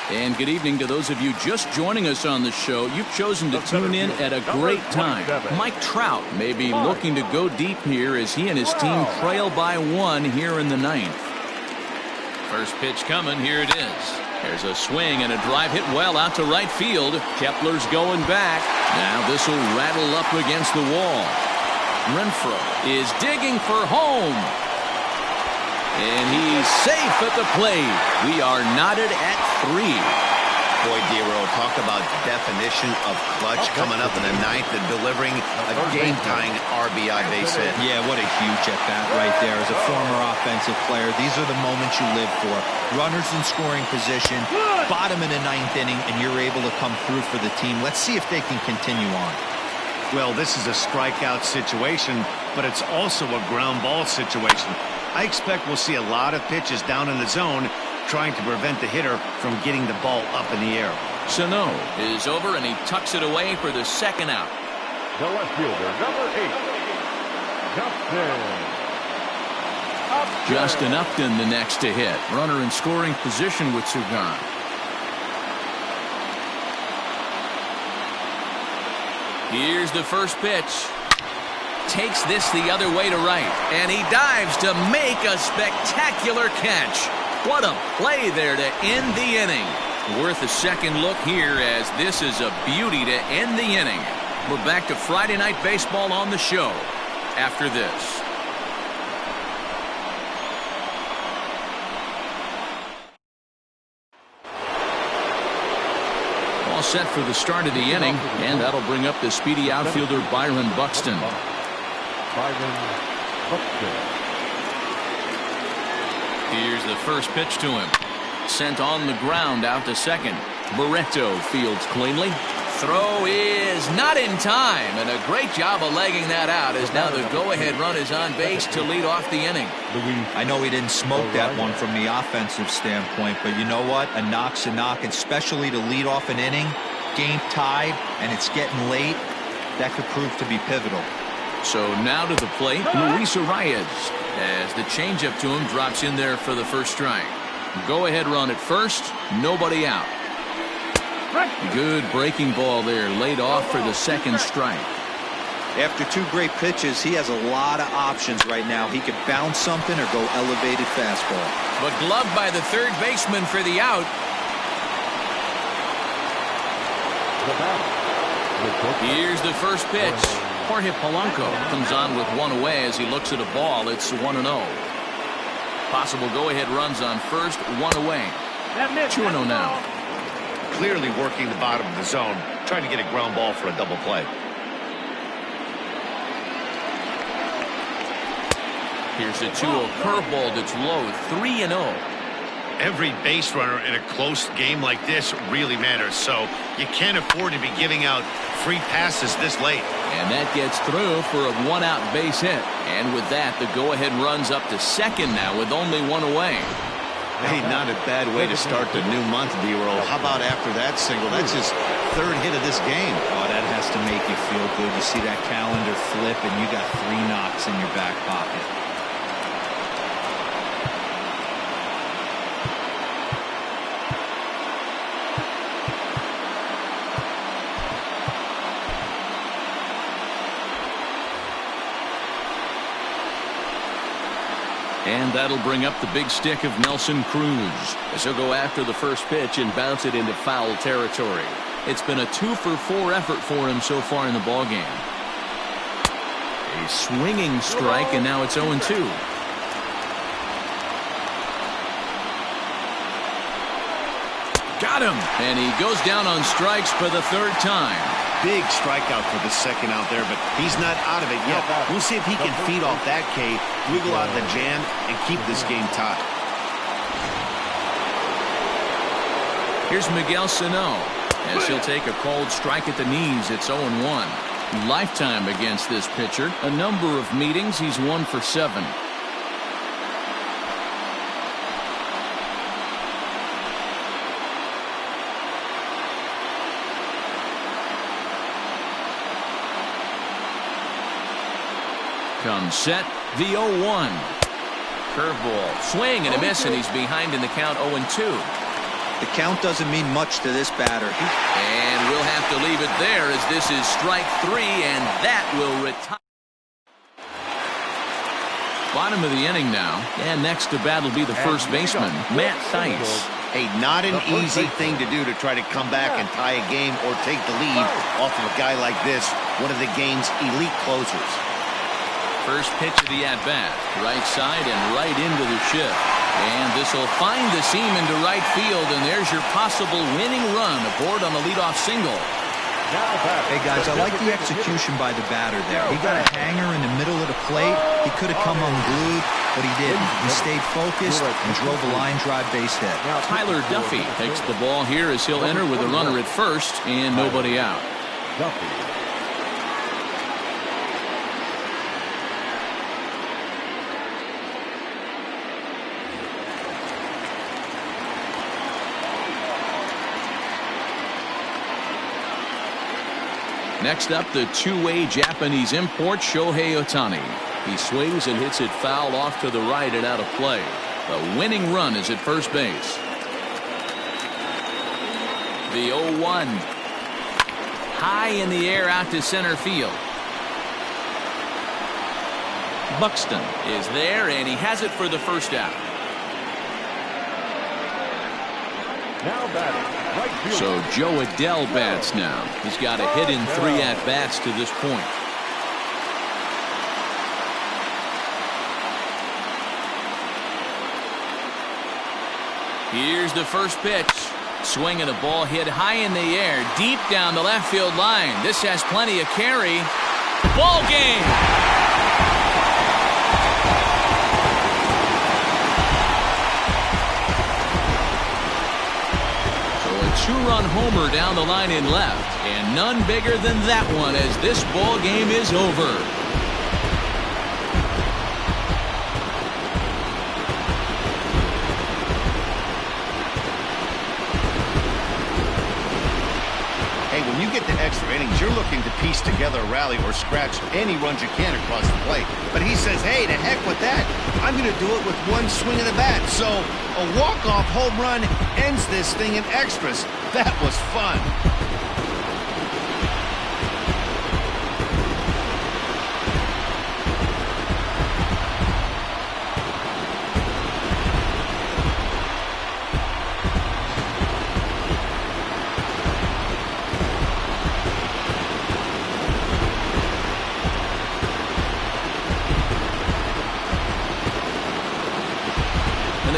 And good evening to those of you just joining us on the show. You've chosen to tune in at a great time. Mike Trout may be looking to go deep here as he and his team trail by 1 here in the 9th. First pitch coming. Here it is. There's a swing and a drive hit well out to right field. Kepler's going back. Now this will rattle up against the wall. Renfroe is digging for home. And he's safe at the plate. We are knotted at 3. Boy, Dero, talk about definition of clutch coming up in the 9th and delivering a game-tying RBI base hit. Yeah, what a huge at-bat right there. As a former offensive player, these are the moments you live for. Runners in scoring position, bottom in the 9th inning, and you're able to come through for the team. Let's see if they can continue on. Well, this is a strikeout situation, but it's also a ground ball situation. I expect we'll see a lot of pitches down in the zone trying to prevent the hitter from getting the ball up in the air. Sano is over, and he tucks it away for the second out. The left fielder, number 8, Justin Upton the next to hit. Runner in scoring position with Sugan. Here's the first pitch. Takes this the other way to right, and he dives to make a spectacular catch. What a play there to end the inning. Worth a second look here, as this is a beauty to end the inning. We're back to Friday Night Baseball on the show after this. All set for the start of the inning, and that'll bring up the speedy outfielder Byron Buxton. Here's the first pitch to him. Sent on the ground out to second. Barreto fields cleanly. Throw is not in time, and a great job of legging that out, as now the go-ahead run is on base to lead off the inning. I know he didn't smoke that one from the offensive standpoint, but you know what? A knock's a knock, especially to lead off an inning, game tied, and it's getting late. That could prove to be pivotal. So now to the plate, Luis Arias, as the changeup to him drops in there for the first strike. Go-ahead run at first, nobody out. Good breaking ball there, laid off for the second strike. After 2 great pitches, he has a lot of options right now. He could bounce something or go elevated fastball. But gloved by the third baseman for the out. Here's the first pitch. Jorge Polanco comes on with one away as he looks at a ball. It's 1-0. Possible go-ahead runs on first, one away. 2-0 now. Clearly working the bottom of the zone, trying to get a ground ball for a double play. Here's a 2-0 curveball that's low, 3-0. Every base runner in a close game like this really matters, so you can't afford to be giving out free passes this late. And that gets through for a one-out base hit. And with that, the go-ahead runs up to second now with only one away. Hey, not a bad way to start the new month, D-Roll. How about after that single? That's his 3rd hit of this game. Oh, that has to make you feel good. You see that calendar flip, and you got 3 knocks in your back pocket. And that'll bring up the big stick of Nelson Cruz as he'll go after the first pitch and bounce it into foul territory. It's been a 2-for-4 effort for him so far in the ballgame. A swinging strike, and now it's 0-2. Got him! And he goes down on strikes for the 3rd time. Big strikeout for the second out there, but he's not out of it yet. We'll see if he can feed off that K, wiggle out of the jam, and keep this game tied. Here's Miguel Sano as he'll take a cold strike at the knees. It's 0-1. Lifetime against this pitcher. A number of meetings. He's 1 for 7. Comes set, the 0-1. Curveball, swing and a miss, and he's behind in the count 0-2. The count doesn't mean much to this batter. And we'll have to leave it there as this is strike 3, and that will retire. Bottom of the inning now, and next to bat will be the first baseman, Matt Thaiss. Hey, not an easy thing to do to try to come back and tie a game or take the lead off of a guy like this, one of the game's elite closers. First pitch of the at-bat, right side and right into the shift. And this will find the seam into right field, and there's your possible winning run aboard on the leadoff single. Hey, guys, I like the execution by the batter there. He got a hanger in the middle of the plate. He could have come unglued, but he didn't. He stayed focused and drove a line drive base hit. Tyler Duffy takes the ball here as he'll enter with a runner at first and nobody out. Next up, the two-way Japanese import, Shohei Ohtani. He swings and hits it foul off to the right and out of play. The winning run is at first base. The 0-1. High in the air out to center field. Buxton is there, and he has it for the first out. Now batting. So Joe Adell bats now. He's got a hit in 3 at-bats to this point. Here's the first pitch. Swing and a ball hit high in the air, deep down the left field line. This has plenty of carry. Ball game! Two-run homer down the line in left, and none bigger than that one as this ball game is over. Hey, when you get to extra innings, you're looking to piece together a rally or scratch any runs you can across the plate. But he says, hey, to heck with that. I'm going to do it with one swing of the bat. So a walk-off home run ends this thing in extras. That was fun.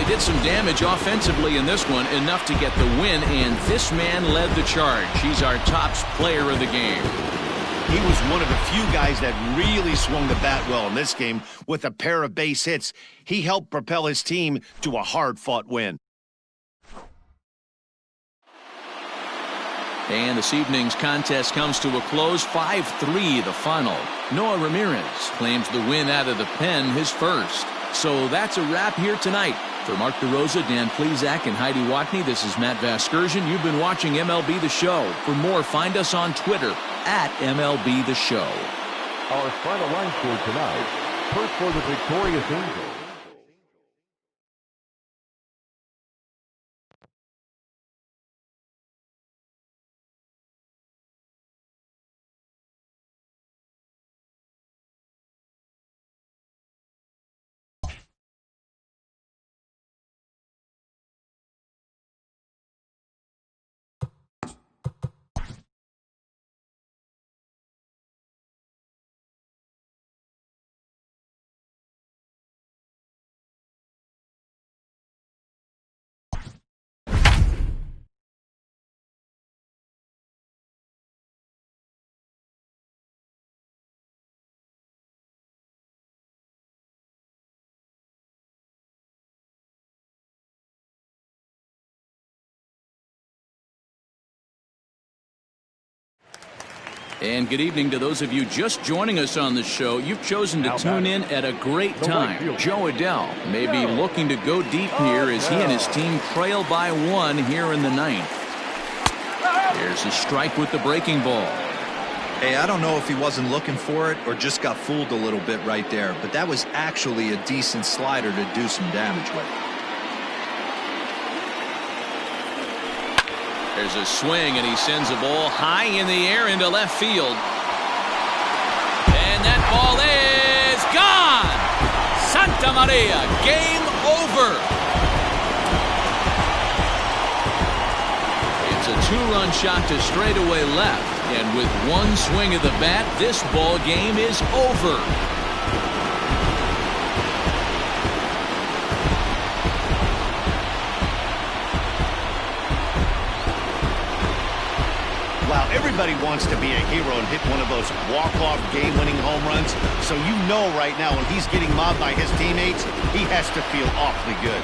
did some damage offensively in this one, enough to get the win, and this man led the charge. He's our top player of the game. He was one of the few guys that really swung the bat well in this game with a pair of base hits. He helped propel his team to a hard-fought win. And this evening's contest comes to a close, 5-3 the final. Noah Ramirez claims the win out of the pen, his first. So that's a wrap here tonight. For Mark DeRosa, Dan Plezak, and Heidi Watney, this is Matt Vasgersian. You've been watching MLB The Show. For more, find us on Twitter at MLB The Show. Our final line score tonight, first for the victorious Angels. And good evening to those of you just joining us on the show. You've chosen to tune in at a great time. Joe Adell may be looking to go deep here as he and his team trail by 1 here in the 9th. Here's a strike with the breaking ball. Hey, I don't know if he wasn't looking for it or just got fooled a little bit right there, but that was actually a decent slider to do some damage with. There's a swing, and he sends a ball high in the air into left field. And that ball is gone! Santa Maria, game over! It's a 2-run shot to straightaway left, and with one swing of the bat, this ball game is over. Wow, everybody wants to be a hero and hit one of those walk-off game-winning home runs. So you know right now when he's getting mobbed by his teammates, he has to feel awfully good.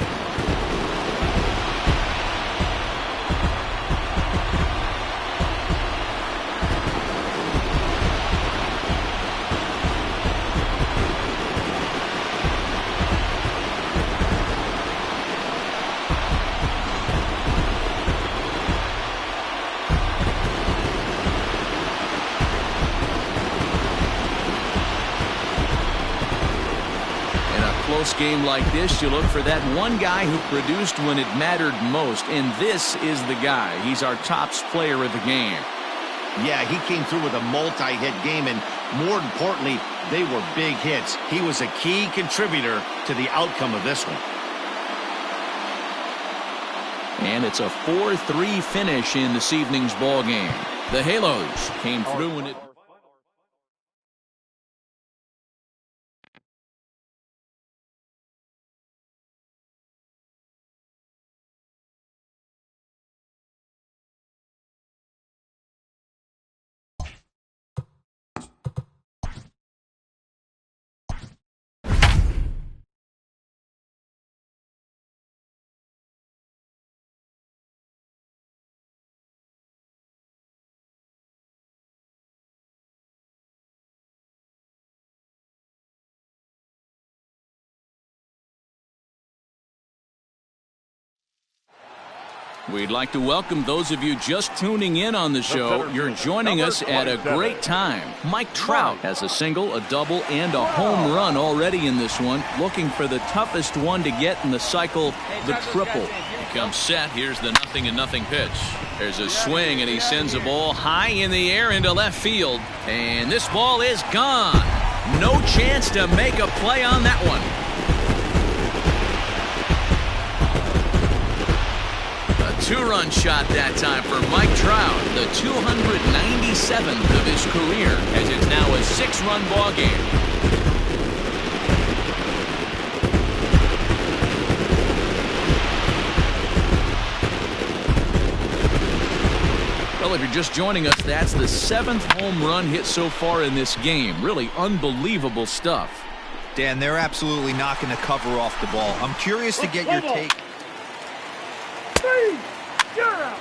Game like this, you look for that one guy who produced when it mattered most, and this is the guy. He's our top player of the game. Yeah, he came through with a multi-hit game, and more importantly, they were big hits. He was a key contributor to the outcome of this one. And it's a 4-3 finish in this evening's ball game. The Halos came through and it. We'd like to welcome those of you just tuning in on the show. You're joining us at a great time. Mike Trout has a single, a double, and a home run already in this one. Looking for the toughest one to get in the cycle, the triple. He comes set. Here's the 0-0 pitch. There's a swing, and he sends a ball high in the air into left field. And this ball is gone. No chance to make a play on that one. Two-run shot that time for Mike Trout, the 297th of his career, as it's now a 6-run ball game. Well, if you're just joining us, that's the 7th home run hit so far in this game. Really unbelievable stuff. Dan, they're absolutely not going to cover off the ball. I'm curious to get your take. You're out.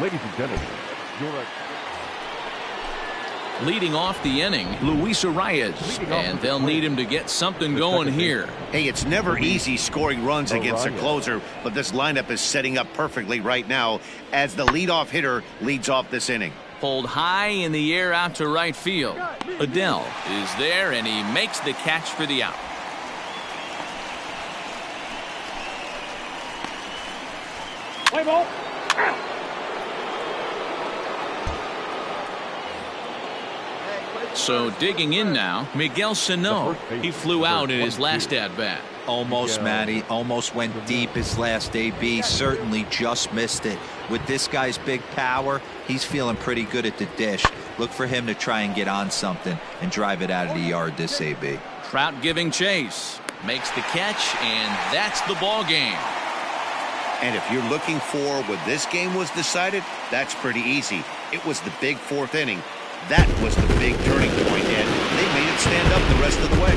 Ladies and gentlemen, you're Leading off the inning, Luis Arias, and they'll need him to get something going here. Hey, it's never easy scoring runs against a closer, but this lineup is setting up perfectly right now as the leadoff hitter leads off this inning. Pulled high in the air out to right field. Adele is there, and he makes the catch for the out. Play ball. So digging in now, Miguel Sano. He flew out in his last at-bat. Almost, Matty. Almost went deep his last AB. Certainly just missed it. With this guy's big power, he's feeling pretty good at the dish. Look for him to try and get on something and drive it out of the yard this AB. Trout giving chase. Makes the catch, and that's the ball game. And if you're looking for when this game was decided, that's pretty easy. It was the big 4th inning. That was the big turning point, and they made it stand up the rest of the way.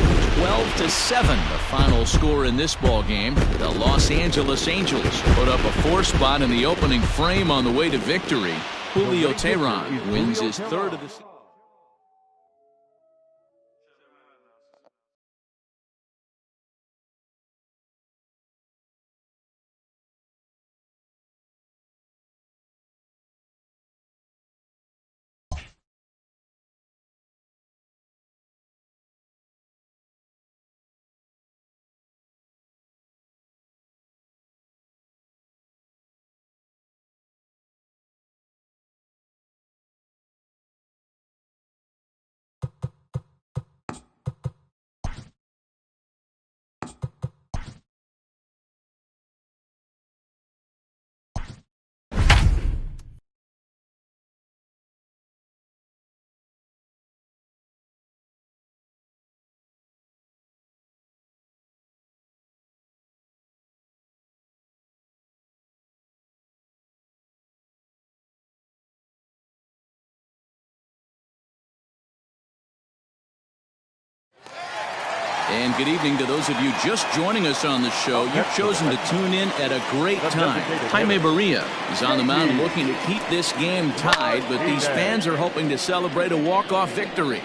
12-7, the final score in this ball game. The Los Angeles Angels put up a 4 spot in the opening frame on the way to victory. Julio Teheran wins his 3rd of the season. And good evening to those of you just joining us on the show. You've chosen to tune in at a great time. Jaime Barria is on the mound looking to keep this game tied, but these fans are hoping to celebrate a walk-off victory.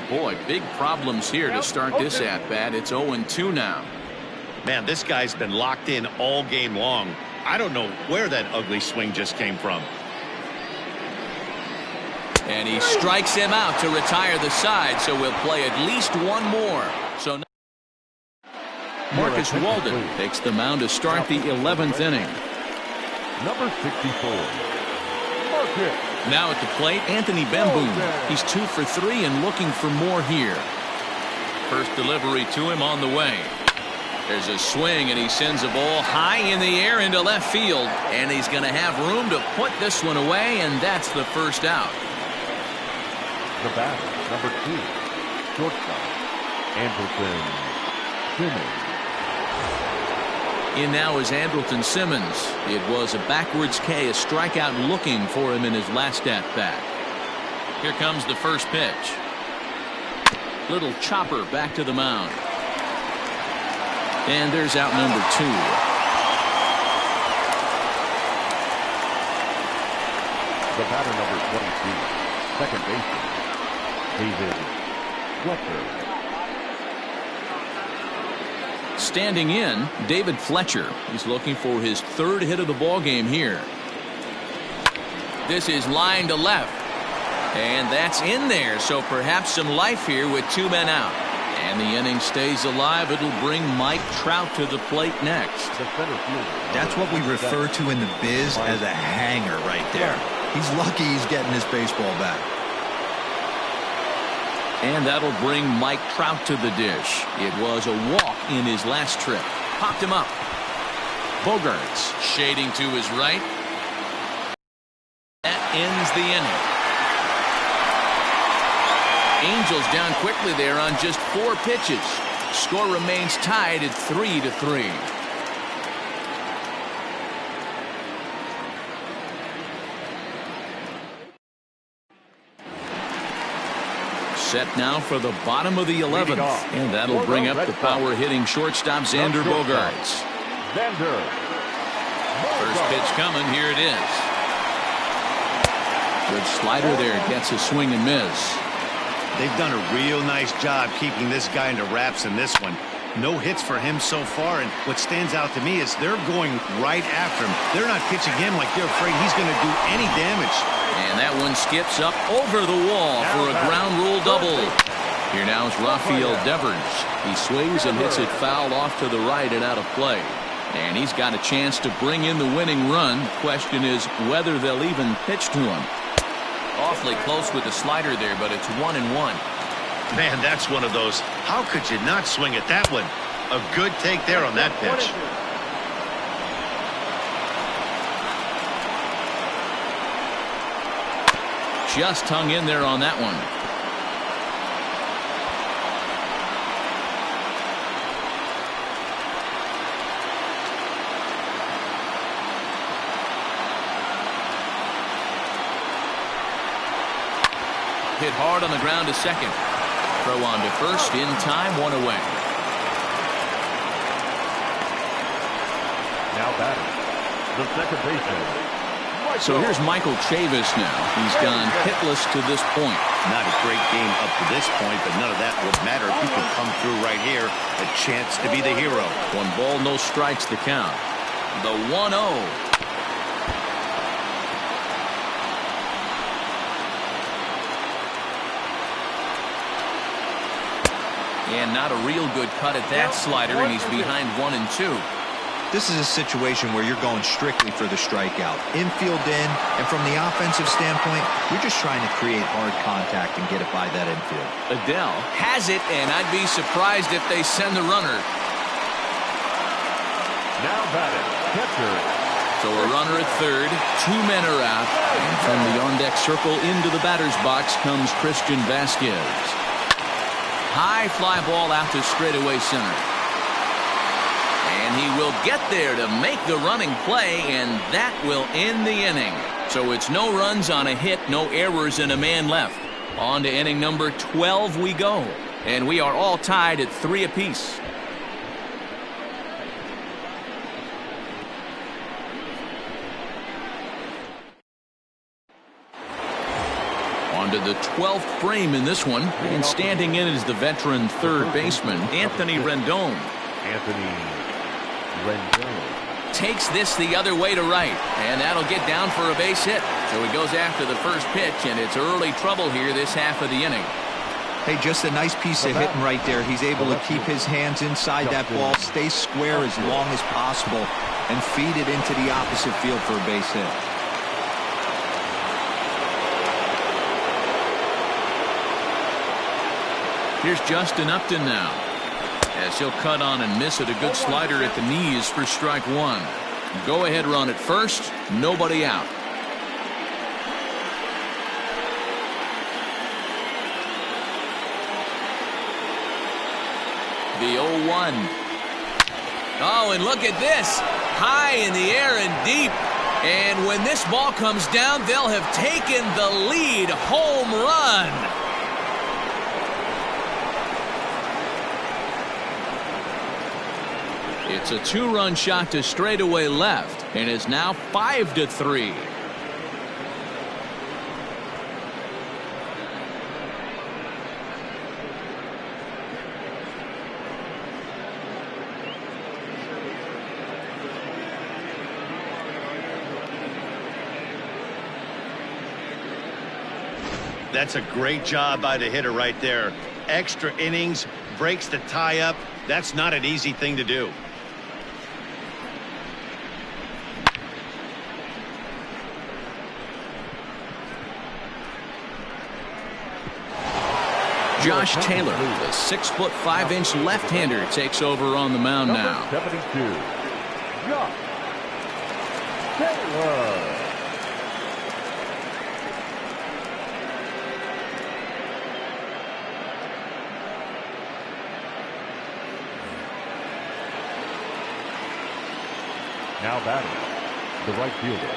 Boy, big problems here to start this at-bat. It's 0-2 now. Man, this guy's been locked in all game long. I don't know where that ugly swing just came from. And he strikes him out to retire the side, so we'll play at least one more. So Marcus Walden takes the mound to start the 11th inning. number 64. Marcotte. Now at the plate, Anthony Bemboom. He's 2 for 3 and looking for more here. First delivery to him on the way. There's a swing, and he sends a ball high in the air into left field. And he's going to have room to put this one away, and that's the first out. The batter, number 2, shortstop, Andrelton Simmons. In now is Andrelton Simmons. It was a backwards K, a strikeout looking for him in his last at-bat. Here comes the first pitch. Little chopper back to the mound. And there's out number 2. The batter, number 22, second baseman, David Fletcher. Standing in, David Fletcher. He's looking for his 3rd hit of the ball game here. This is line to left. And that's in there, so perhaps some life here with 2 men out. And the inning stays alive. It'll bring Mike Trout to the plate next. That's what we refer to in the biz as a hanger right there. He's lucky he's getting his baseball back. And that'll bring Mike Trout to the dish. It was a walk in his last trip. Popped him up. Bogarts shading to his right. ends the inning. Angels down quickly there on just 4 pitches. Score remains tied at 3-3. Set now for the bottom of the 11th, and that'll bring up the power-hitting shortstop Xander Bogaerts. First pitch coming. Here it is. Good slider there. Gets a swing and miss. They've done a real nice job keeping this guy into wraps in this one. No hits for him so far, and what stands out to me is they're going right after him. They're not pitching him like they're afraid he's going to do any damage. And that one skips up over the wall for a ground rule double. Here now is Rafael Devers. He swings and hits it foul off to the right and out of play. And he's got a chance to bring in the winning run. Question is whether they'll even pitch to him. Awfully close with the slider there, but it's 1-1. Man, that's one of those. How could you not swing at that one? A good take there on that pitch. Just hung in there on that one. Hit hard on the ground to second. Throw on to first in time, 1 away. Now batting, the second baseman. So here's Michael Chavis now. He's gone hitless to this point. Not a great game up to this point, but none of that would matter if he could come through right here. A chance to be the hero. 1 ball, no strikes the count. The 1-0. And not a real good cut at that slider, and he's behind 1-2. This is a situation where you're going strictly for the strikeout. Infield in, and from the offensive standpoint, you're just trying to create hard contact and get it by that infield. Adele has it, and I'd be surprised if they send the runner. Now batting, catcher. So a runner at third, 2 men are out, and from the on-deck circle into the batter's box comes Christian Vasquez. High fly ball out to straightaway center. And he will get there to make the running play, and that will end the inning. So it's no runs on a hit, no errors, and a man left. On to inning number 12 we go. And we are all tied at 3 apiece. On to the 12th frame in this one, and standing in is the veteran third baseman, Anthony Rendon. Takes this the other way to right, and that'll get down for a base hit. So he goes after the first pitch, and it's early trouble here this half of the inning. Hey, just a nice piece of hitting right there. He's able to keep his hands inside that ball, stay square as long as possible, and feed it into the opposite field for a base hit. Here's Justin Upton now, as he'll cut on and miss it. A good slider at the knees for strike 1. Go ahead run at first, nobody out. The 0-1. Oh, and look at this. High in the air and deep. And when this ball comes down, they'll have taken the lead. Home run. It's a 2-run shot to straightaway left, and is now 5-3. That's a great job by the hitter right there. Extra innings, breaks the tie up. That's not an easy thing to do. Josh Taylor, the 6'5" left-hander, takes over on the mound now. 72. Josh Taylor. Now batting, the right fielder,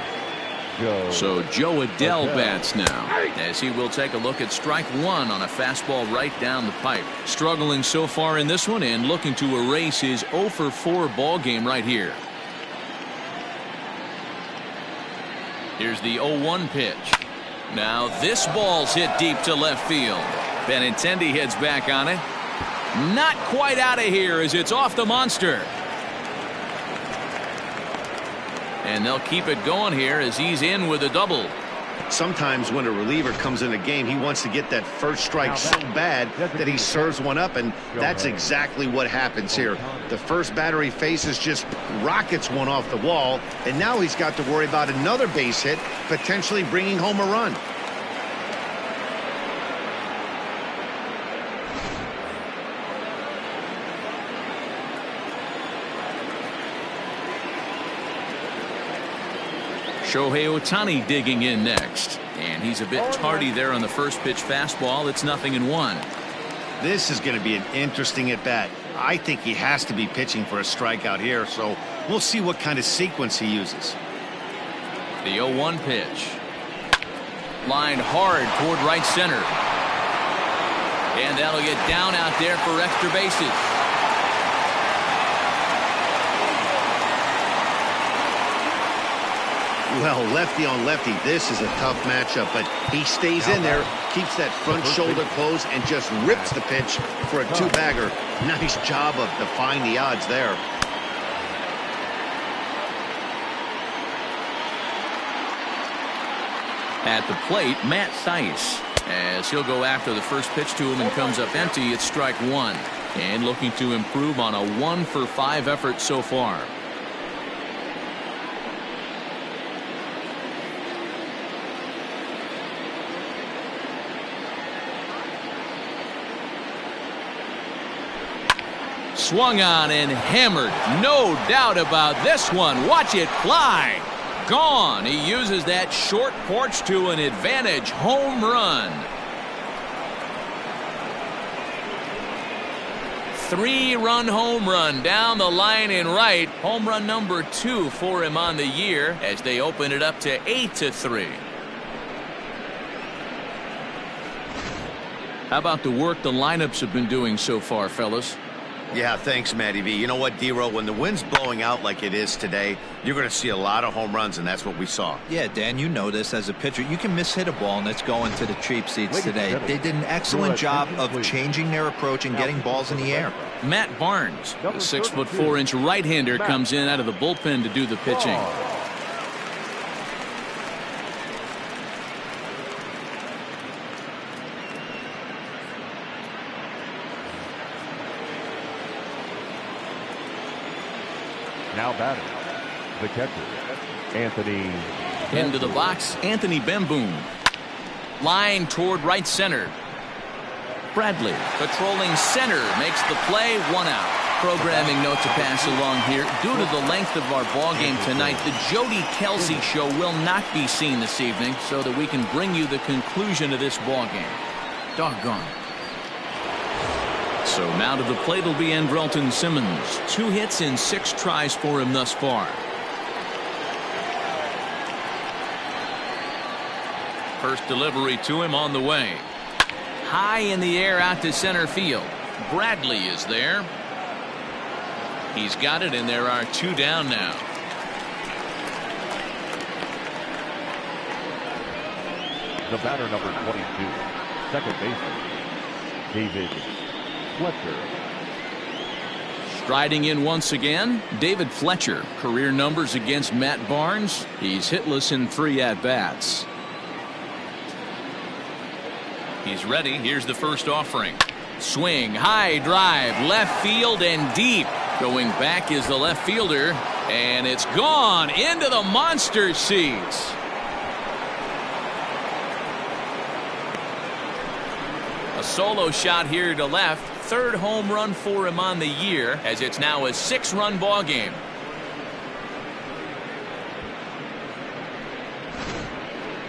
Joe. So Joe Adell bats now, as he will take a look at strike one on a fastball right down the pipe. Struggling so far in this one and looking to erase his 0 for 4 ball game right here. Here's the 0-1 pitch. Now this ball's hit deep to left field. Benintendi heads back on it. Not quite out of here as it's off the monster. And they'll keep it going here as he's in with a double. Sometimes when a reliever comes in a game, he wants to get that first strike so bad that he serves one up, and that's exactly what happens here. The first batter he faces just rockets one off the wall, and now he's got to worry about another base hit, potentially bringing home a run. Shohei Ohtani digging in next, and he's a bit tardy there on the first pitch fastball. It's 0-1. This is going to be an interesting at bat. I think he has to be pitching for a strikeout here, so we'll see what kind of sequence he uses. The 0-1 pitch. Lined hard toward right center, and that'll get down out there for extra bases. Well, lefty on lefty, this is a tough matchup, but he stays in there, keeps that front shoulder closed, and just rips the pitch for a two-bagger. Nice job of defying the odds there. At the plate, Matt Thaiss, as he'll go after the first pitch to him and comes up empty. It's strike one, and looking to improve on a 1 for 5 effort so far. Swung on and hammered. No doubt about this one. Watch it fly. Gone. He uses that short porch to an advantage home run. 3-run home run down the line in right. Home run number 2 for him on the year as they open it up to 8-3. How about the work the lineups have been doing so far, fellas? Yeah, thanks, Matty V. You know what, D-Row, when the wind's blowing out like it is today, you're going to see a lot of home runs, and that's what we saw. Yeah, Dan, you know this as a pitcher. You can mishit a ball, and it's going to the cheap seats today. They did an excellent job of changing their approach and getting balls in the air. Matt Barnes, the 6'4" right-hander, comes in out of the bullpen to do the pitching. Now batting, the catcher, Anthony. Into the box, Anthony Bemboom. Line toward right center. Bradley patrolling center makes the play, 1 out. Programming note to pass along here. Due to the length of our ball game tonight, the Jody Kelsey show will not be seen this evening, so that we can bring you the conclusion of this ball game. Doggone. So now to the plate will be Andrelton Simmons. 2 hits in 6 tries for him thus far. First delivery to him on the way. High in the air out to center field. Bradley is there. He's got it, and there are 2 down now. The batter, number 22, second baseman, David Fletcher. Striding in once again, David Fletcher. Career numbers against Matt Barnes. He's hitless in 3 at-bats. He's ready. Here's the first offering. Swing, high drive, left field and deep. Going back is the left fielder, and it's gone into the monster seats. A solo shot here to left. 3rd home run for him on the year, as it's now a 6-run ball game.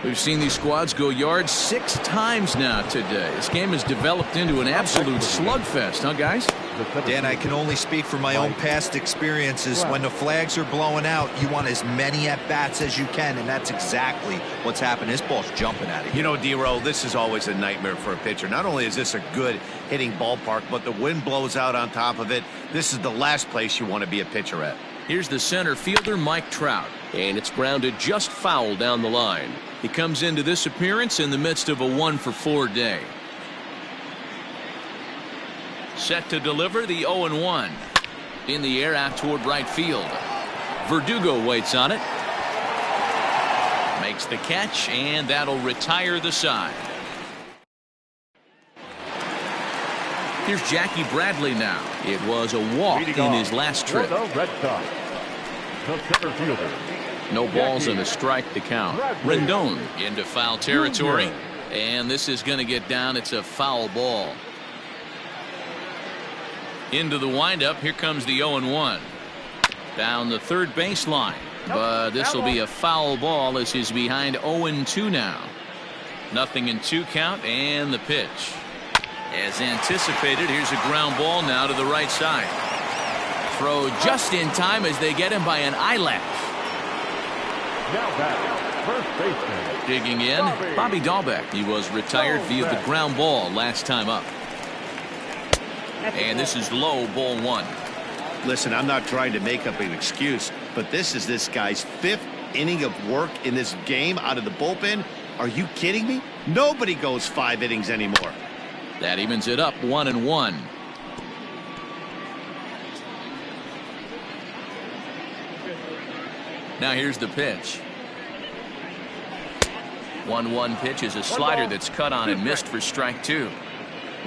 We've seen these squads go yards 6 times now today. This game has developed into an absolute slugfest, huh, guys? Dan, I can only speak from my own past experiences. When the flags are blowing out, you want as many at-bats as you can, and that's exactly what's happened. This ball's jumping out of here. You know, D-Roll, this is always a nightmare for a pitcher. Not only is this a good hitting ballpark, but the wind blows out on top of it. This is the last place you want to be a pitcher at. Here's the center fielder, Mike Trout, and it's grounded just foul down the line. He comes into this appearance in the midst of a 1-for-4 day. Set to deliver the 0-1. In the air out toward right field. Verdugo waits on it. Makes the catch, and that'll retire the side. Here's Jackie Bradley now. It was a walk in his last trip. No balls and a strike to count. Rendon into foul territory. And this is going to get down. It's a foul ball. Into the windup. Here comes the 0-1. Down the third baseline. But this will be a foul ball as he's behind 0-2 now. Nothing in 2 count, and the pitch. As anticipated, here's a ground ball now to the right side. Throw just in time as they get him by an eyelash. Now back, first baseman. Digging in, Bobby Dahlbeck. He was retired via the ground ball last time up. And this is low, ball 1. Listen, I'm not trying to make up an excuse, but this is this guy's 5th inning of work in this game out of the bullpen. Are you kidding me? Nobody goes 5 innings anymore. That evens it up, 1-1. Now here's the pitch. 1-1 pitch is a slider that's cut on and missed for strike 2.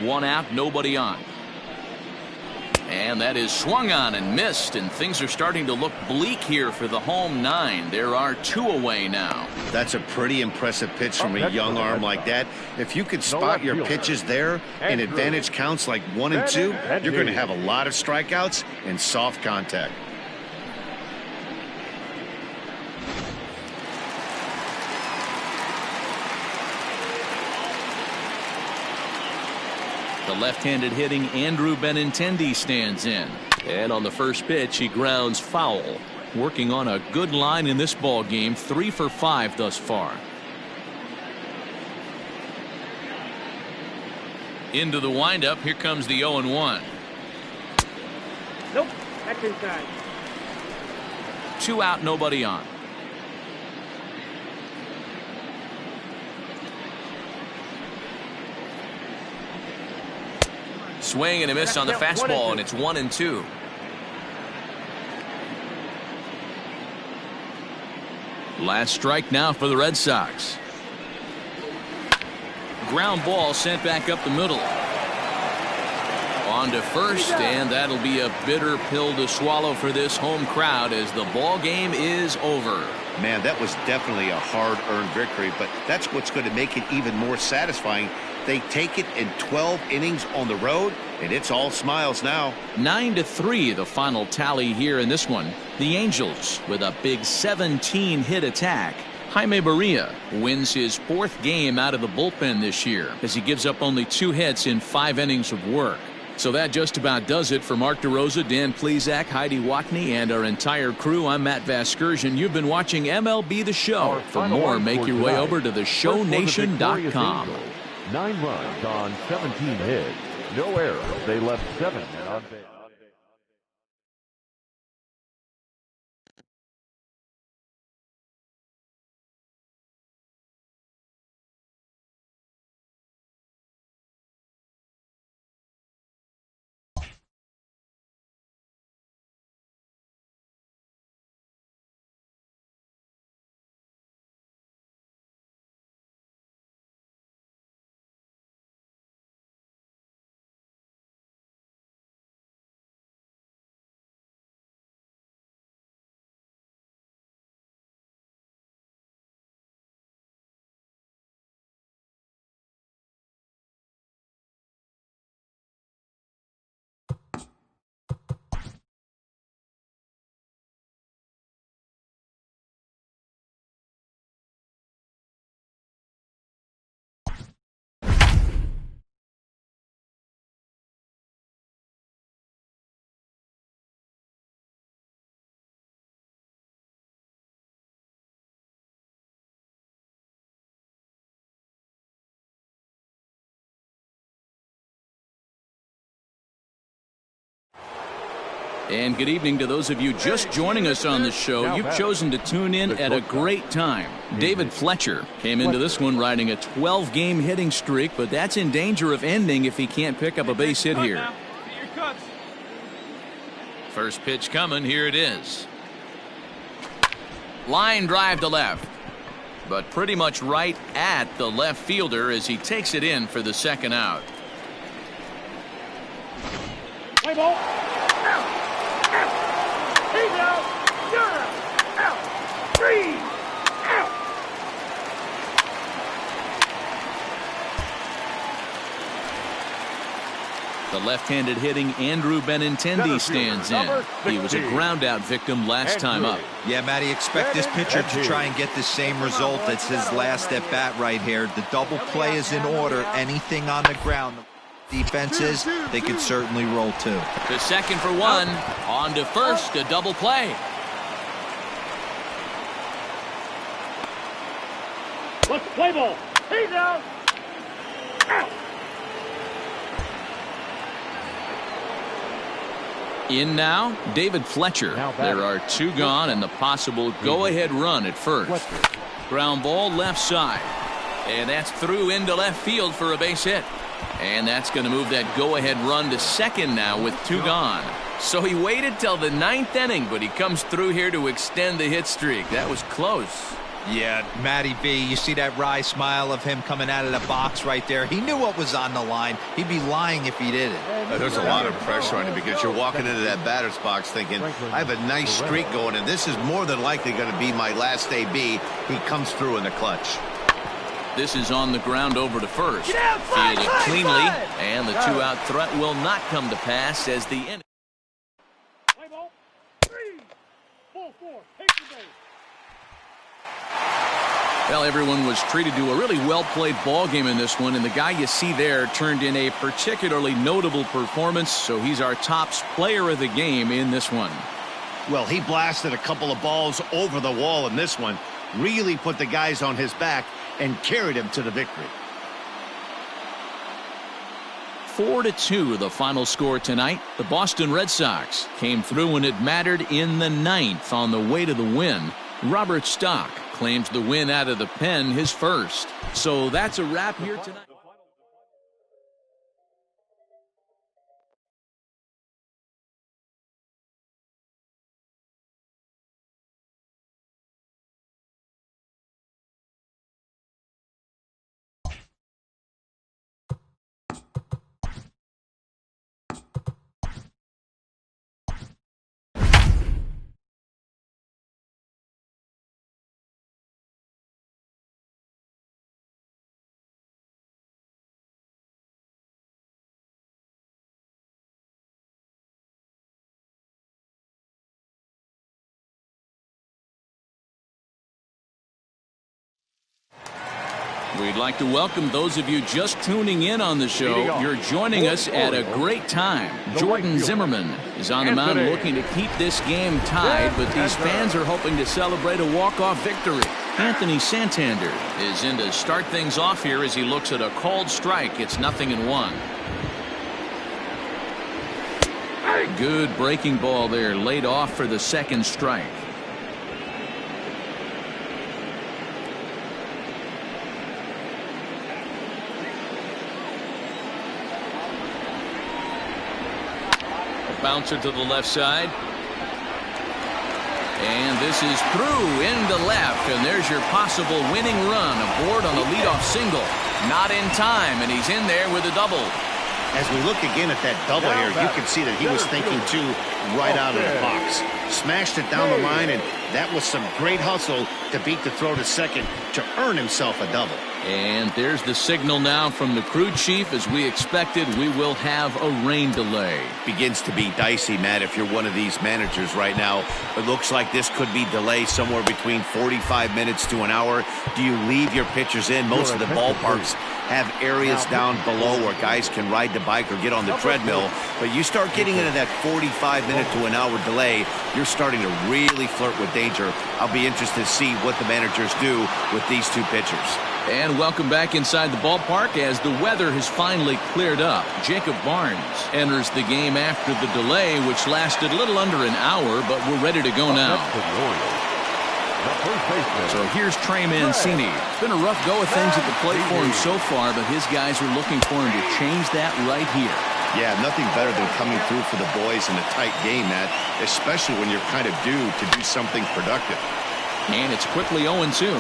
1 out, nobody on. And that is swung on and missed, and things are starting to look bleak here for the home 9. There are 2 away now. That's a pretty impressive pitch from a young arm like that. If you could spot your pitches there in advantage counts like 1 and 2, you're going to have a lot of strikeouts and soft contact. The left-handed hitting Andrew Benintendi stands in. And on the first pitch, he grounds foul. Working on a good line in this ball game, 3 for 5 thus far. Into the windup, here comes the 0-1. Nope, that's inside. 2 out, nobody on. Swing and a miss on the fastball, and it's 1-2. Last strike now for the Red Sox. Ground ball sent back up the middle. On to first, and that'll be a bitter pill to swallow for this home crowd as the ball game is over. Man, that was definitely a hard-earned victory, but that's what's going to make it even more satisfying. They take it in 12 innings on the road, and it's all smiles now. 9-3 the final tally here in this one. The Angels with a big 17-hit attack. Jaime Barria wins his 4th game out of the bullpen this year as he gives up only 2 hits in 5 innings of work. So that just about does it for Mark DeRosa, Dan Plesac, Heidi Watney, and our entire crew. I'm Matt Vasgersian. You've been watching MLB The Show. For more, make your way over to theshownation.com. 9 runs on 17 hits. No errors. They left 7 men on base. And good evening to those of you just joining us on the show. You've chosen to tune in at a great time. David Fletcher came into this one riding a 12-game hitting streak, but that's in danger of ending if he can't pick up a base hit here. First pitch coming. Here it is. Line drive to left, but pretty much right at the left fielder as he takes it in for the second out. Play ball. Out. He's out. You're out. 3 out. The left-handed hitting Andrew Benintendi stands in. He was a ground-out victim last time up. Yeah, Matty, expect this pitcher to try and get the same result as his last at-bat right here. The double play is in order. Anything on the ground. Defenses, they could certainly roll too. The second for one. On to first, a double play. Let's play ball. He's out. Out. In now, David Fletcher. There are 2 gone and the possible go-ahead run at first. Ground ball left side. And that's through into left field for a base hit. And that's going to move that go-ahead run to second now with 2 gone. So he waited till the 9th inning, but he comes through here to extend the hit streak. That was close. Yeah, Matty B, you see that wry smile of him coming out of the box right there. He knew what was on the line. He'd be lying if he didn't. There's a lot of pressure on him because you're walking into that batter's box thinking, I have a nice streak going, and this is more than likely going to be my last AB. He comes through in the clutch. This is on the ground over to first. Fielded cleanly, and the 2-out threat will not come to pass as the inning. Play ball. 3. Full 4. Take the base. Well, everyone was treated to a really well-played ball game in this one, and the guy you see there turned in a particularly notable performance, so he's our top player of the game in this one. Well, he blasted a couple of balls over the wall in this one, really put the guys on his back and carried him to the victory. 4-2 the final score tonight. The Boston Red Sox came through when it mattered in the 9th on the way to the win. Robert Stock claims the win out of the pen, his first. So that's a wrap here tonight. We'd like to welcome those of you just tuning in on the show. You're joining us at a great time. Jordan Zimmerman is on the mound looking to keep this game tied, but these fans are hoping to celebrate a walk-off victory. Anthony Santander is in to start things off here as he looks at a called strike. It's 0-1. Good breaking ball there, laid off for the second strike. Bouncer to the left side. And this is through into left, and there's your possible winning run aboard on the leadoff single. Not in time, and he's in there with a double. As we look again at that double here, you can see that he was thinking too right out of the box. Smashed it down the line, and that was some great hustle to beat the throw to second to earn himself a double. And there's the signal now from the crew chief. As we expected, we will have a rain delay. Begins to be dicey, Matt, if you're one of these managers right now. It looks like this could be delayed somewhere between 45 minutes to an hour. Do you leave your pitchers in? Most of the ballparks have areas down below where guys can ride the bike or get on the treadmill. But you start getting into that 45-minute to an hour delay, you're starting to really flirt with danger. I'll be interested to see what the managers do with these two pitchers. And welcome back inside the ballpark as the weather has finally cleared up. Jacob Barnes enters the game after the delay, which lasted a little under an hour, but we're ready to go now. So here's Trey Mancini. It's been a rough go of things at the plate for him so far, but his guys are looking for him to change that right here. Yeah, nothing better than coming through for the boys in a tight game, Matt, especially when you're kind of due to do something productive. And it's quickly 0-2.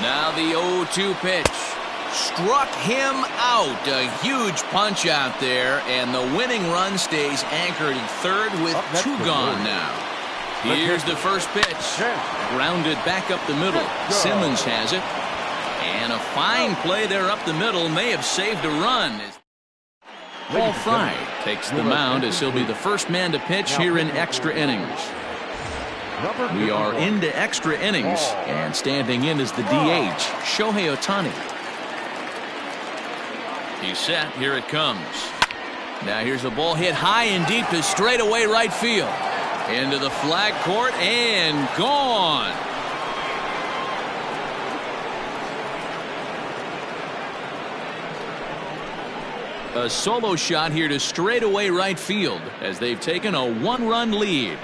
Now the 0-2 pitch. Struck him out. A huge punch out there, and the winning run stays anchored at third with two gone now. Here's the first pitch. Grounded back up the middle. Simmons has it. And a fine play there up the middle may have saved a run. Paul Fry takes the mound as he'll be the first man to pitch here in extra innings. We are into extra innings, and standing in is the DH, Shohei Ohtani. He's set. Here it comes. Now here's a ball hit high and deep to straightaway right field. Into the flag court and gone. A solo shot here to straightaway right field as they've taken a one-run lead.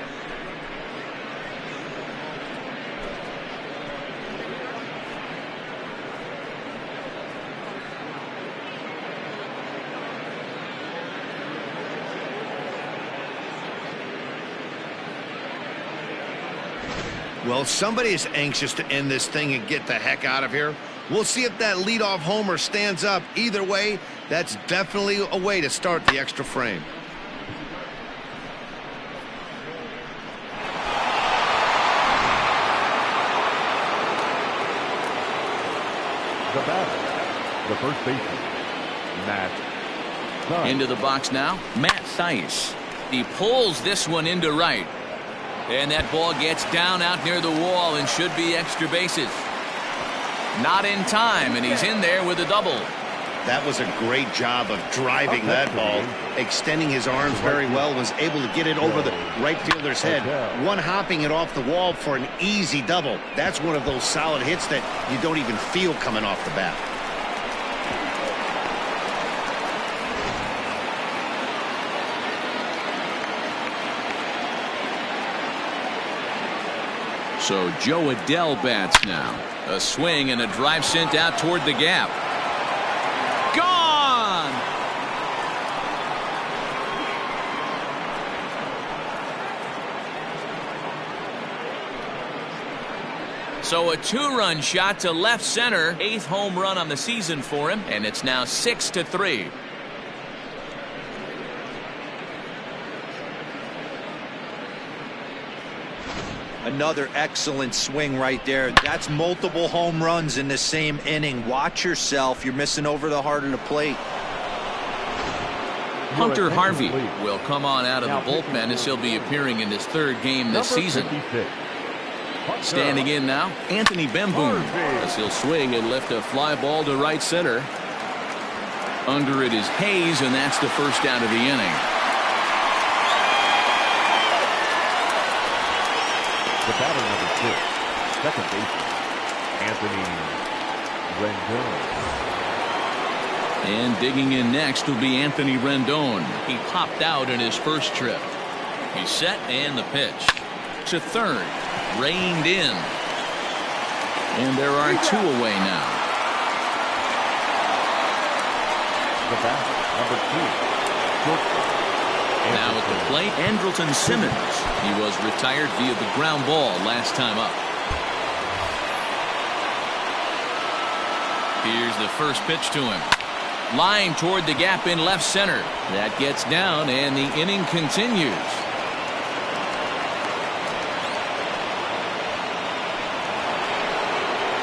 Well, somebody is anxious to end this thing and get the heck out of here. We'll see if that leadoff homer stands up. Either way, that's definitely a way to start the extra frame. The batter, the first baseman, Matt Thaiss. Into the box now, Matt Thaiss. He pulls this one into right. And that ball gets down out near the wall and should be extra bases. Not in time, and he's in there with a double. That was a great job of driving that ball. Extending his arms very well, was able to get it over the right fielder's head. One hopping it off the wall for an easy double. That's one of those solid hits that you don't even feel coming off the bat. So Joe Adele bats now. A swing and a drive sent out toward the gap. Gone! So a two-run shot to left center. 8th home run on the season for him, and it's now 6-3. Another excellent swing right there. That's multiple home runs in the same inning. Watch yourself. You're missing over the heart of the plate. Hunter Harvey will come on out of the bullpen as he'll be appearing in his third game this season. Standing in now, Anthony Bemboom, as he'll swing and lift a fly ball to right center. Under it is Hayes, and that's the first out of the inning. The batter, number 6, second baseman, Anthony Rendon. And digging in next will be Anthony Rendon. He popped out in his first trip. He's set, and the pitch to third. Reined in. And there are two away now. The batter, number 2, shortstop. Now at the plate, Andrelton Simmons. He was retired via the ground ball last time up. Here's the first pitch to him. Line toward the gap in left center. That gets down, and the inning continues.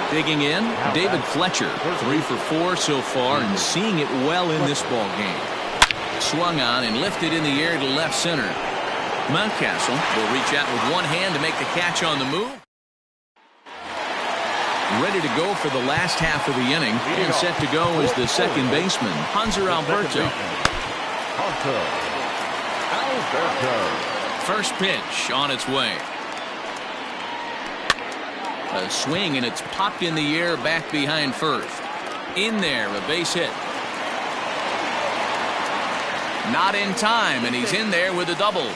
Digging in, David Fletcher. 3 for 4 so far, and seeing it well in this ball game. Swung on and lifted in the air to left center. Mountcastle will reach out with one hand to make the catch on the move. Ready to go for the last half of the inning, and set to go is the second baseman, Hanser Alberto. First pitch on its way. A swing, and it's popped in the air back behind first. In there, a base hit. Not in time, and he's in there with a double.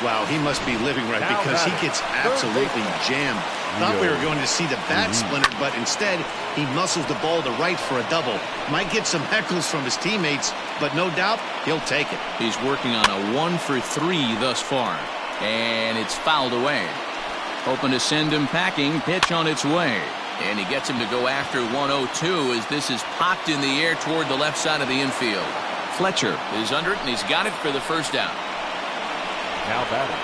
Wow, he must be living right because he gets absolutely jammed. Thought we were going to see the bat splintered, but instead he muscles the ball to right for a double. Might get some heckles from his teammates, but no doubt he'll take it. He's working on a 1-for-3 thus far, and it's fouled away. Hoping to send him packing. Pitch on its way, and he gets him to go after 1-0-2 as this is popped in the air toward the left side of the infield. Fletcher is under it, and he's got it for the first out. Now batting,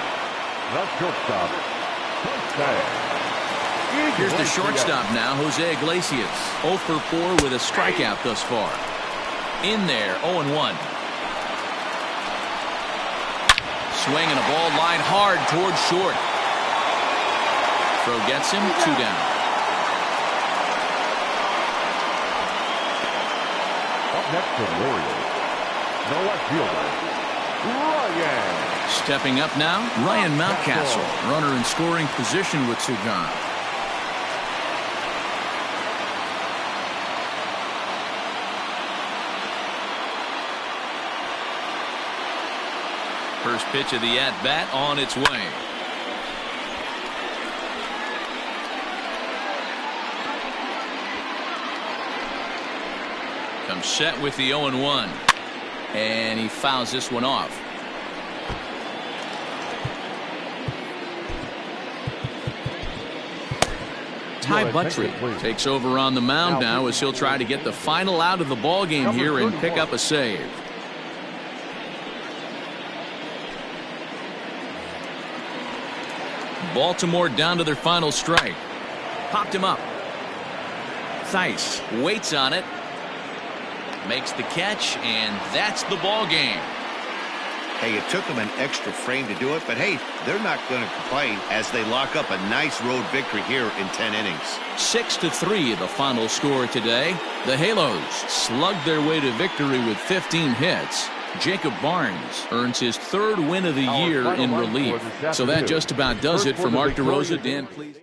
the shortstop, Here's the shortstop now, Jose Iglesias. 0 for 4 with a strikeout thus far. In there, 0-1. Swing and a ball line hard towards short. Throw gets him, 2 down. Up next for the Orioles, the left fielder, Ryan. Stepping up now, Ryan Mountcastle. Runner in scoring position with 2 gone. First pitch of the at-bat on its way. Comes set with the 0-1. And he fouls this one off. Ty Buttrey takes over on the mound now as he'll try to get the final out of the ball game here and pick up a save. Baltimore down to their final strike. Popped him up. Theis waits on it. Makes the catch, and that's the ball game. Hey, it took them an extra frame to do it, but hey, they're not going to complain as they lock up a nice road victory here in 10 innings. 6-3 the final score today. The Halos slugged their way to victory with 15 hits. Jacob Barnes earns his 3rd win of the year in relief. So that just about does it for Mark DeRosa. Dan, please.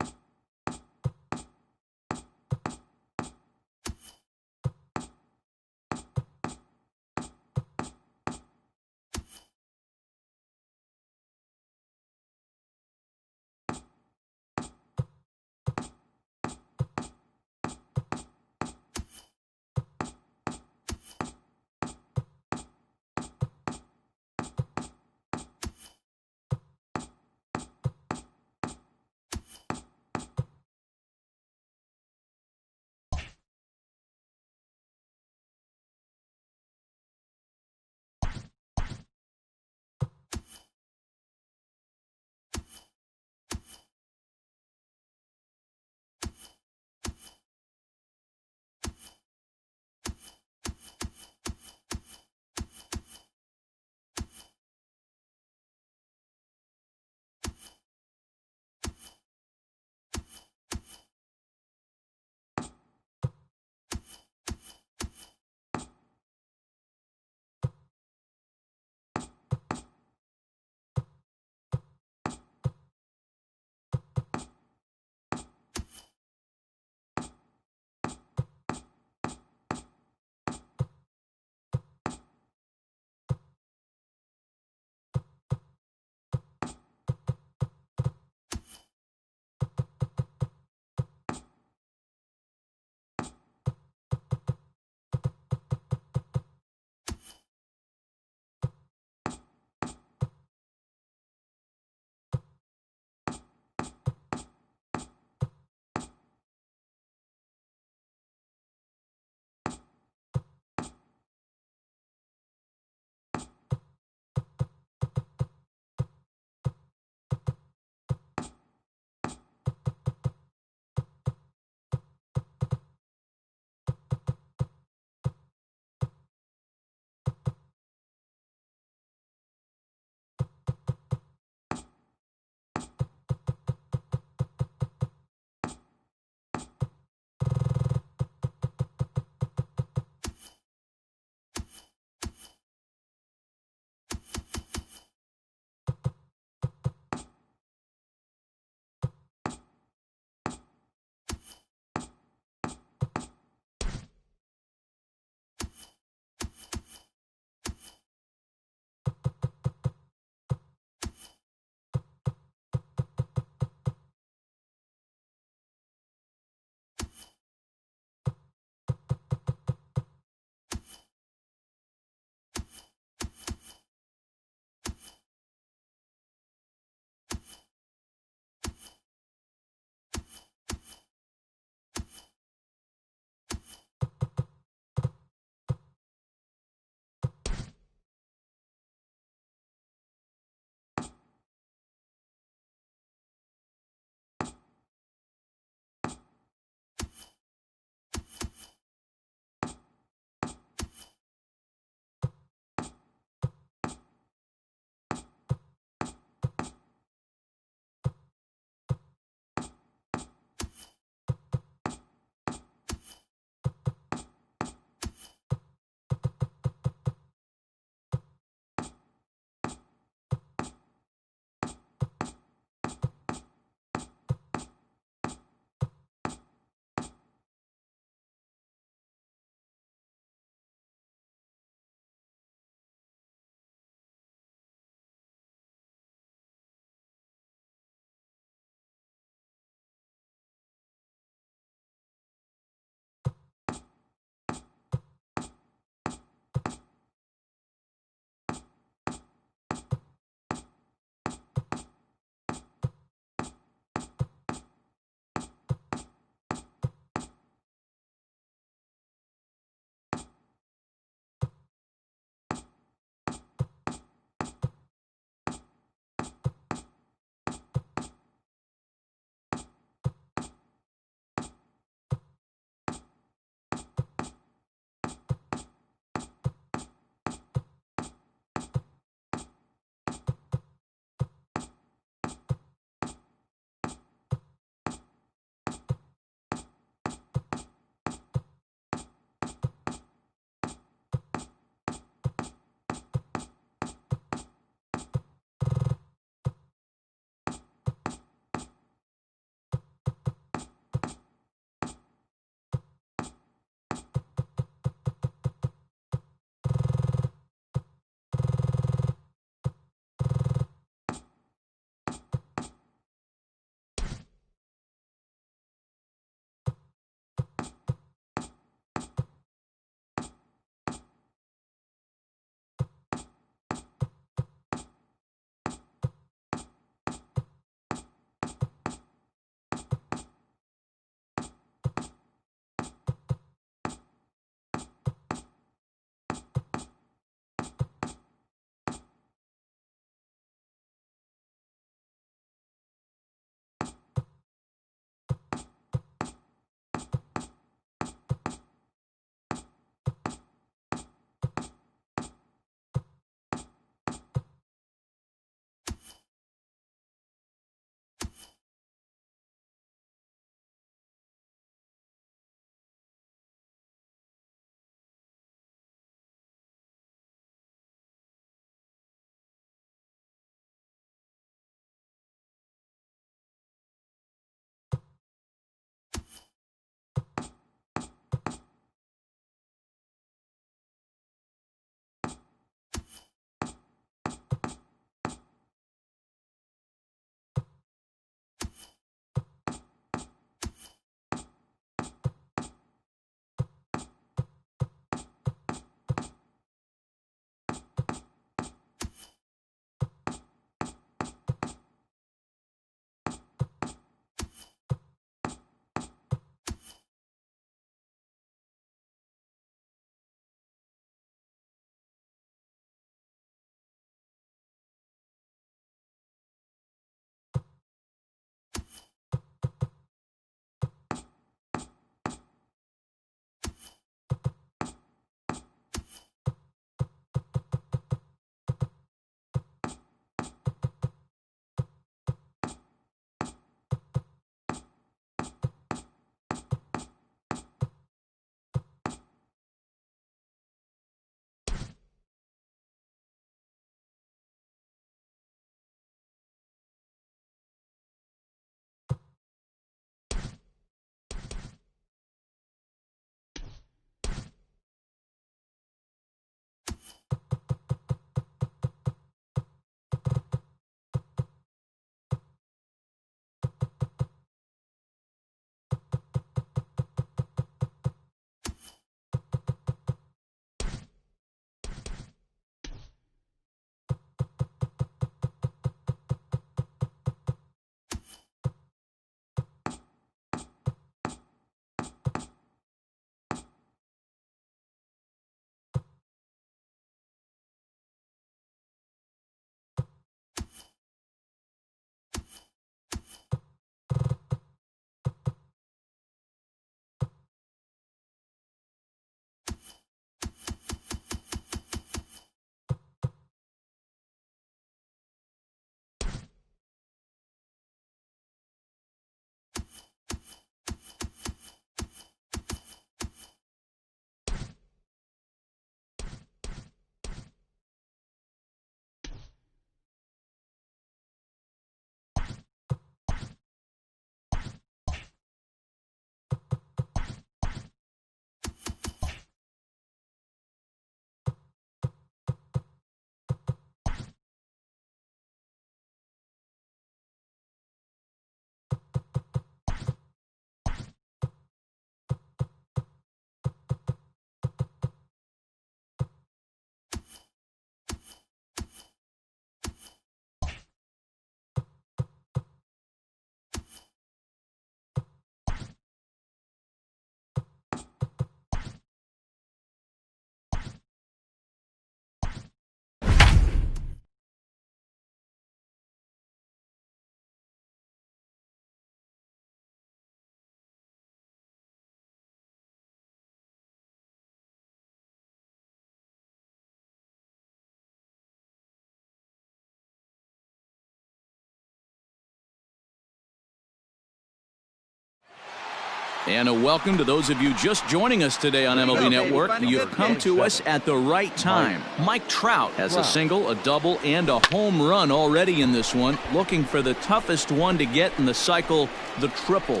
And a welcome to those of you just joining us today on MLB Network. You've come to us at the right time. Mike Trout has a single, a double, and a home run already in this one. Looking for the toughest one to get in the cycle, the triple.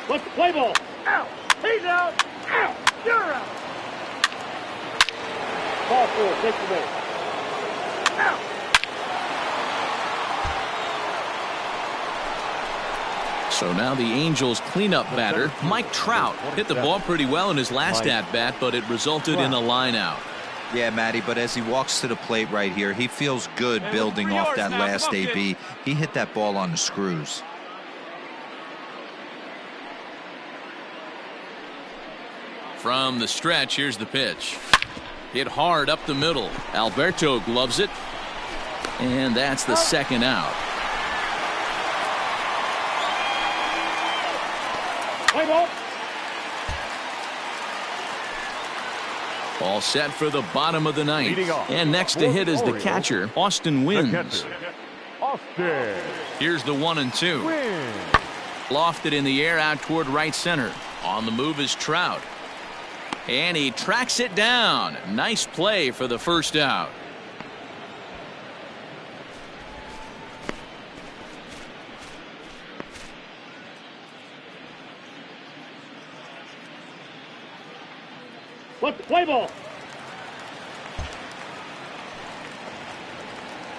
What's the play ball? Out. He's out. Out. You're out. Ball 4. Take the base. Out. So now the Angels cleanup batter, Mike Trout, hit the ball pretty well in his last at-bat, but it resulted in a line out. Yeah, Matty, but as he walks to the plate right here, he feels good building off that last AB. He hit that ball on the screws. From the stretch, here's the pitch. Hit hard up the middle. Alberto gloves it. And that's the second out. Play ball. All set for the bottom of the ninth. And next to hit is the catcher, Austin Wins. Austin. Here's the 1-2. Lofted in the air out toward right center. On the move is Trout. And he tracks it down. Nice play for the first out. What's the play ball?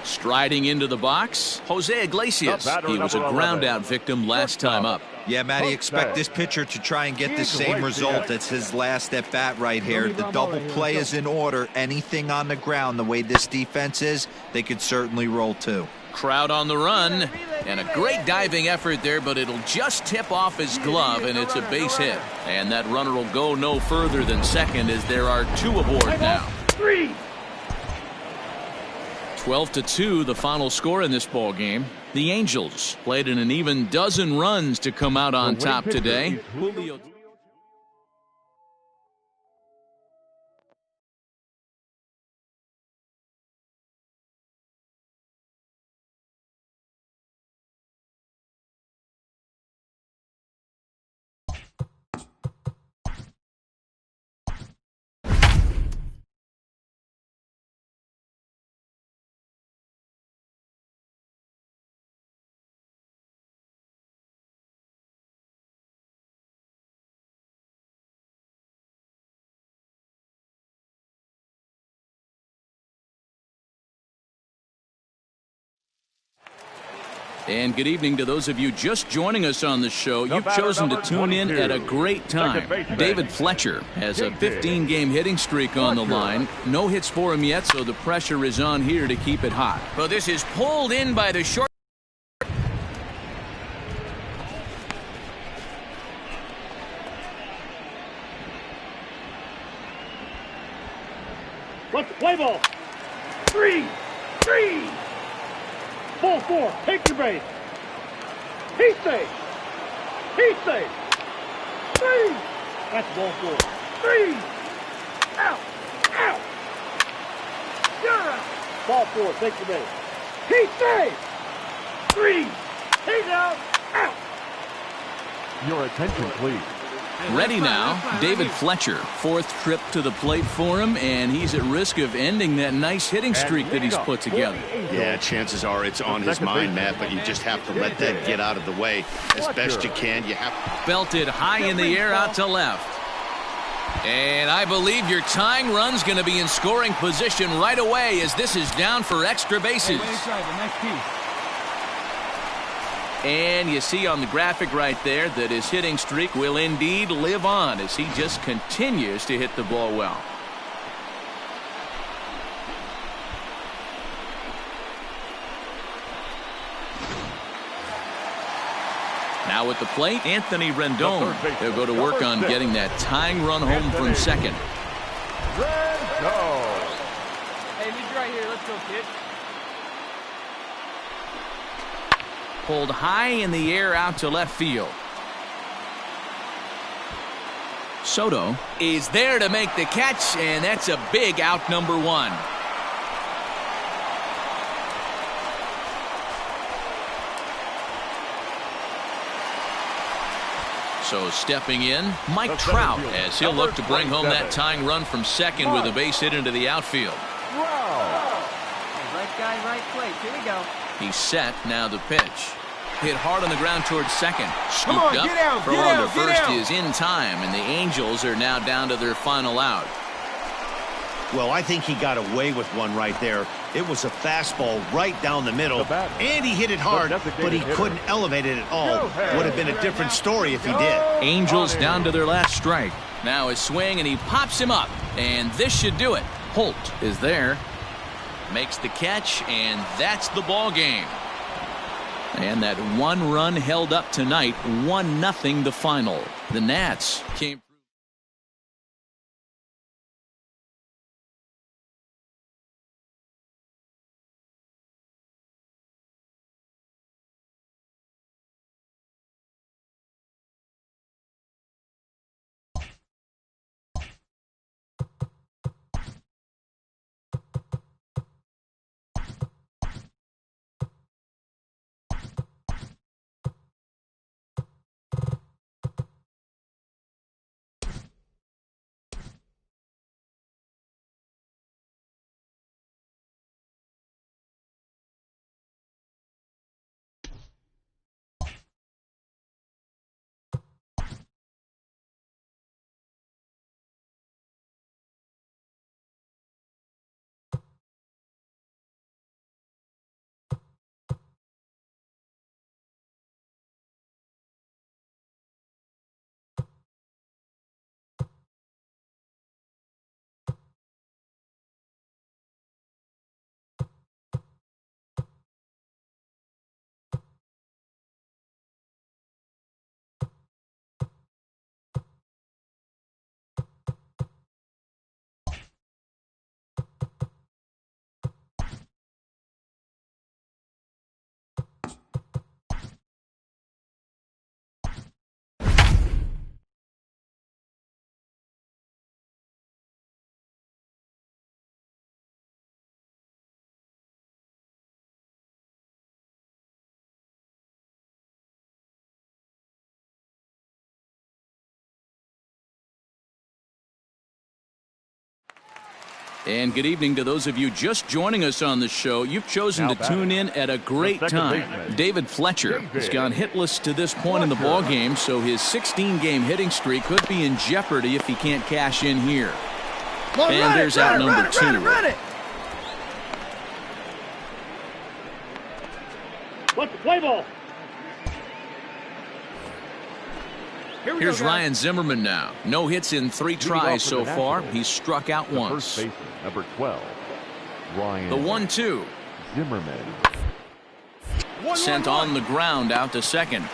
Striding into the box, Jose Iglesias. He was a ground out victim last time up. Yeah, Matty, expect this pitcher to try and get the same result. That's his last at bat right here. The double play is in order. Anything on the ground, the way this defense is, they could certainly roll too. Crowd on the run, and a great diving effort there, but it'll just tip off his glove, and it's a base hit. And that runner will go no further than second as there are two aboard now. 12-2, the final score in this ball game. The Angels played in an even dozen runs to come out on top today. And good evening to those of you just joining us on the show. You've chosen to tune in at a great time. David Fletcher has a 15-game hitting streak on the line. No hits for him yet, so the pressure is on here to keep it hot. But this is pulled in by the short. What's the play ball? 3. Ball 4. Take your base. He's safe. He's safe. 3. That's ball 4. 3. Out. Out. You're out. Ball 4. Take your base. He's safe. 3. He's out. Out. Your attention, please. Ready now, David Fletcher. Fourth trip to the plate for him, and he's at risk of ending that nice hitting streak that he's put together. Yeah, chances are it's on his mind, Matt, but you just have to let that get out of the way as best you can. You have belted high in the air out to left. And I believe your tying run's going to be in scoring position right away as this is down for extra bases. And you see on the graphic right there that his hitting streak will indeed live on as he just continues to hit the ball well. Now at the plate, Anthony Rendon. He'll go to work on getting that tying run home from second. Rendon. Hey, leave right here. Let's go, kid. Pulled high in the air out to left field. Soto is there to make the catch, and that's a big out, number 1. So stepping in, Mike Trout, as he'll look to bring home that tying run from second with a base hit into the outfield. Right guy, right place. Here we go. He's set. Now the pitch. Hit hard on the ground towards second. Scooped on, up. get out, Throw get on out, to get first out. is in time, and the Angels are now down to their final out. Well, I think he got away with one right there. It was a fastball right down the middle, and he hit it hard, but he couldn't elevate it at all. Would have been a different story if he did. Angels down to their last strike. Now his swing, and he pops him up, and this should do it. Holt is there. Makes the catch, and that's the ball game. And that one run held up tonight, 1-0 the final. The Nats came. And good evening to those of you just joining us on the show. You've chosen to tune in at a great time. David Fletcher has gone hitless to this point in the ball game, so his 16-game hitting streak could be in jeopardy if he can't cash in here. And there's out number 2. Let's play ball. Here's Ryan Zimmerman now. No hits in 3 tries so far. He's struck out once. First baseman, number 12, Ryan. The 1-2. Zimmerman. Sent on the ground out to second.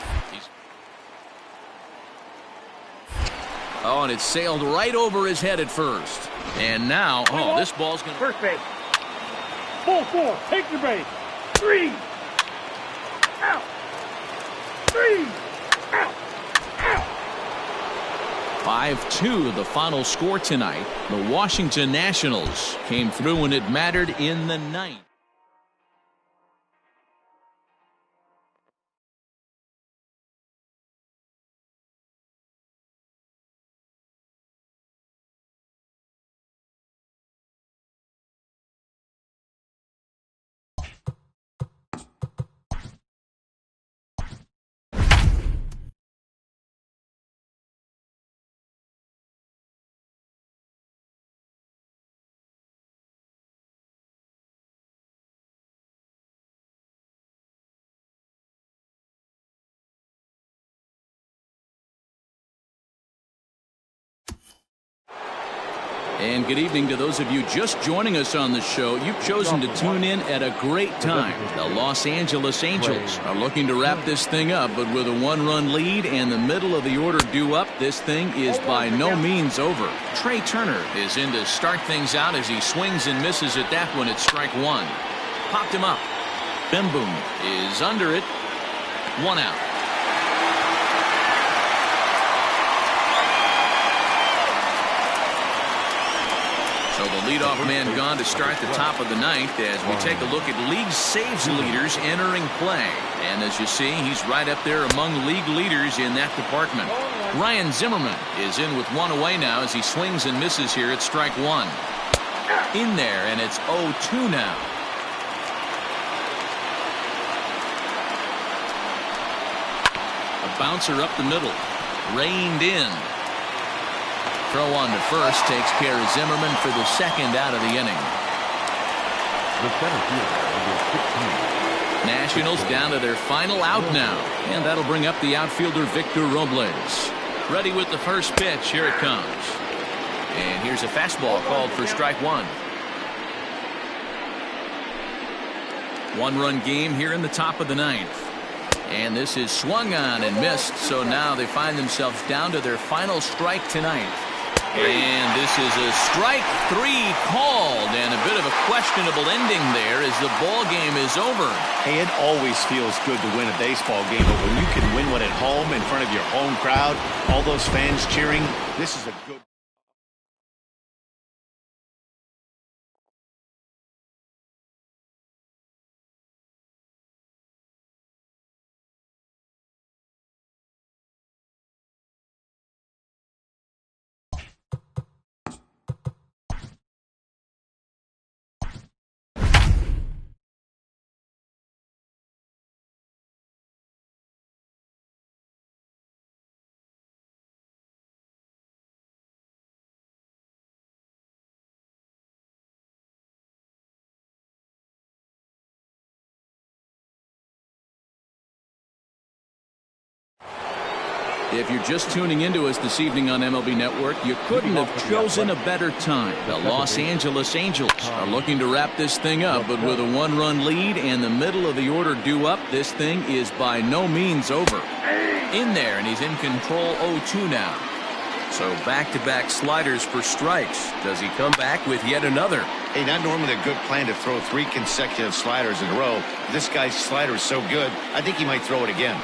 Oh, and it sailed right over his head at first. And now, oh, this ball's going to... First base. Ball 4. Take your base. 3. Out. 3. Out. 5-2 the final score tonight. The Washington Nationals came through when it mattered in the 9th. And good evening to those of you just joining us on the show. You've chosen to tune in at a great time. The Los Angeles Angels are looking to wrap this thing up, but with a 1-run lead and the middle of the order due up, this thing is by no means over. Trey Turner is in to start things out as he swings and misses at that one at strike 1. Popped him up. Bimboom is under it. 1 out. So the leadoff man gone to start the top of the 9th as we take a look at league saves leaders entering play. And as you see, he's right up there among league leaders in that department. Ryan Zimmerman is in with one away now as he swings and misses here at strike one. In there, and it's 0-2 now. A bouncer up the middle. Reined in. Throw on to first takes care of Zimmerman for the second out of the inning. The center fielder, number 16. Nationals down to their final out now, and that'll bring up the outfielder Victor Robles. Ready with the first pitch. Here it comes. And here's a fastball called for strike one. One-run game here in the top of the ninth. And this is swung on and missed, so now they find themselves down to their final strike tonight. And this is a strike three called, and a bit of a questionable ending there as the ball game is over. Hey, it always feels good to win a baseball game, but when you can win one at home in front of your home crowd, all those fans cheering, this is a good. If you're just tuning into us this evening on MLB Network, you couldn't have chosen a better time. The Los Angeles Angels are looking to wrap this thing up, but with a one-run lead and the middle of the order due up, this thing is by no means over. In there, and he's in control 0-2 now. So back-to-back sliders for strikes. Does he come back with yet another? Hey, not normally a good plan to throw 3 consecutive sliders in a row. This guy's slider is so good, I think he might throw it again.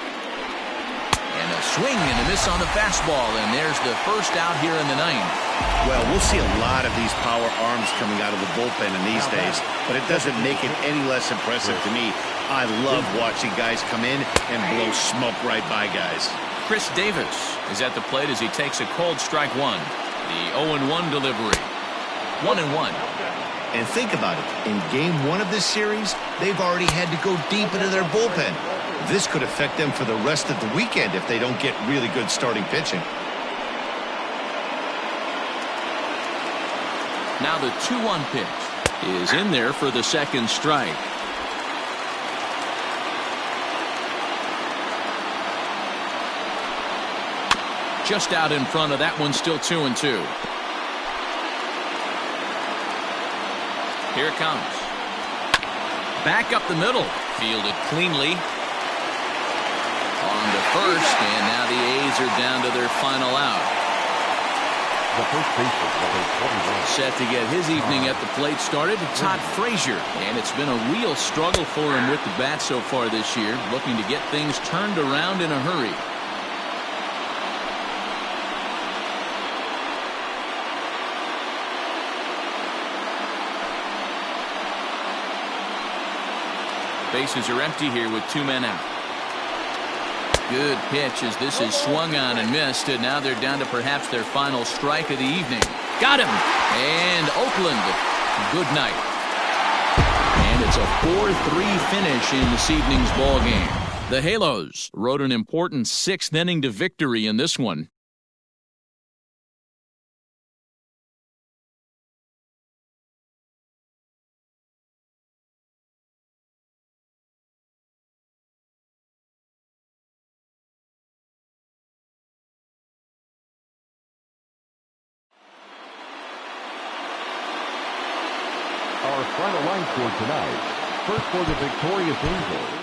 And a swing and a miss on the fastball, and there's the first out here in the ninth. Well, we'll see a lot of these power arms coming out of the bullpen in these days, but it doesn't make it any less impressive to me. I love watching guys come in and blow smoke right by guys. Chris Davis is at the plate as he takes a cold strike one. The 0-1 delivery. 1-1. And think about it. In game 1 of this series, they've already had to go deep into their bullpen. This could affect them for the rest of the weekend if they don't get really good starting pitching. Now the 2-1 pitch is in there for the second strike. Just out in front of that one, still 2-2. Here it comes. Back up the middle. Fielded cleanly. On to first, and now the A's are down to their final out. The first baseman, number 21. Set to get his evening at the plate started, Todd Frazier. And it's been a real struggle for him with the bat so far this year, looking to get things turned around in a hurry. Bases are empty here with 2 men out. Good pitch as this is swung on and missed, and now they're down to perhaps their final strike of the evening. Got him! And Oakland, good night. And it's a 4-3 finish in this evening's ball game. The Halos rode an important 6th inning to victory in this one. Our final line score tonight. First for the victorious Angels,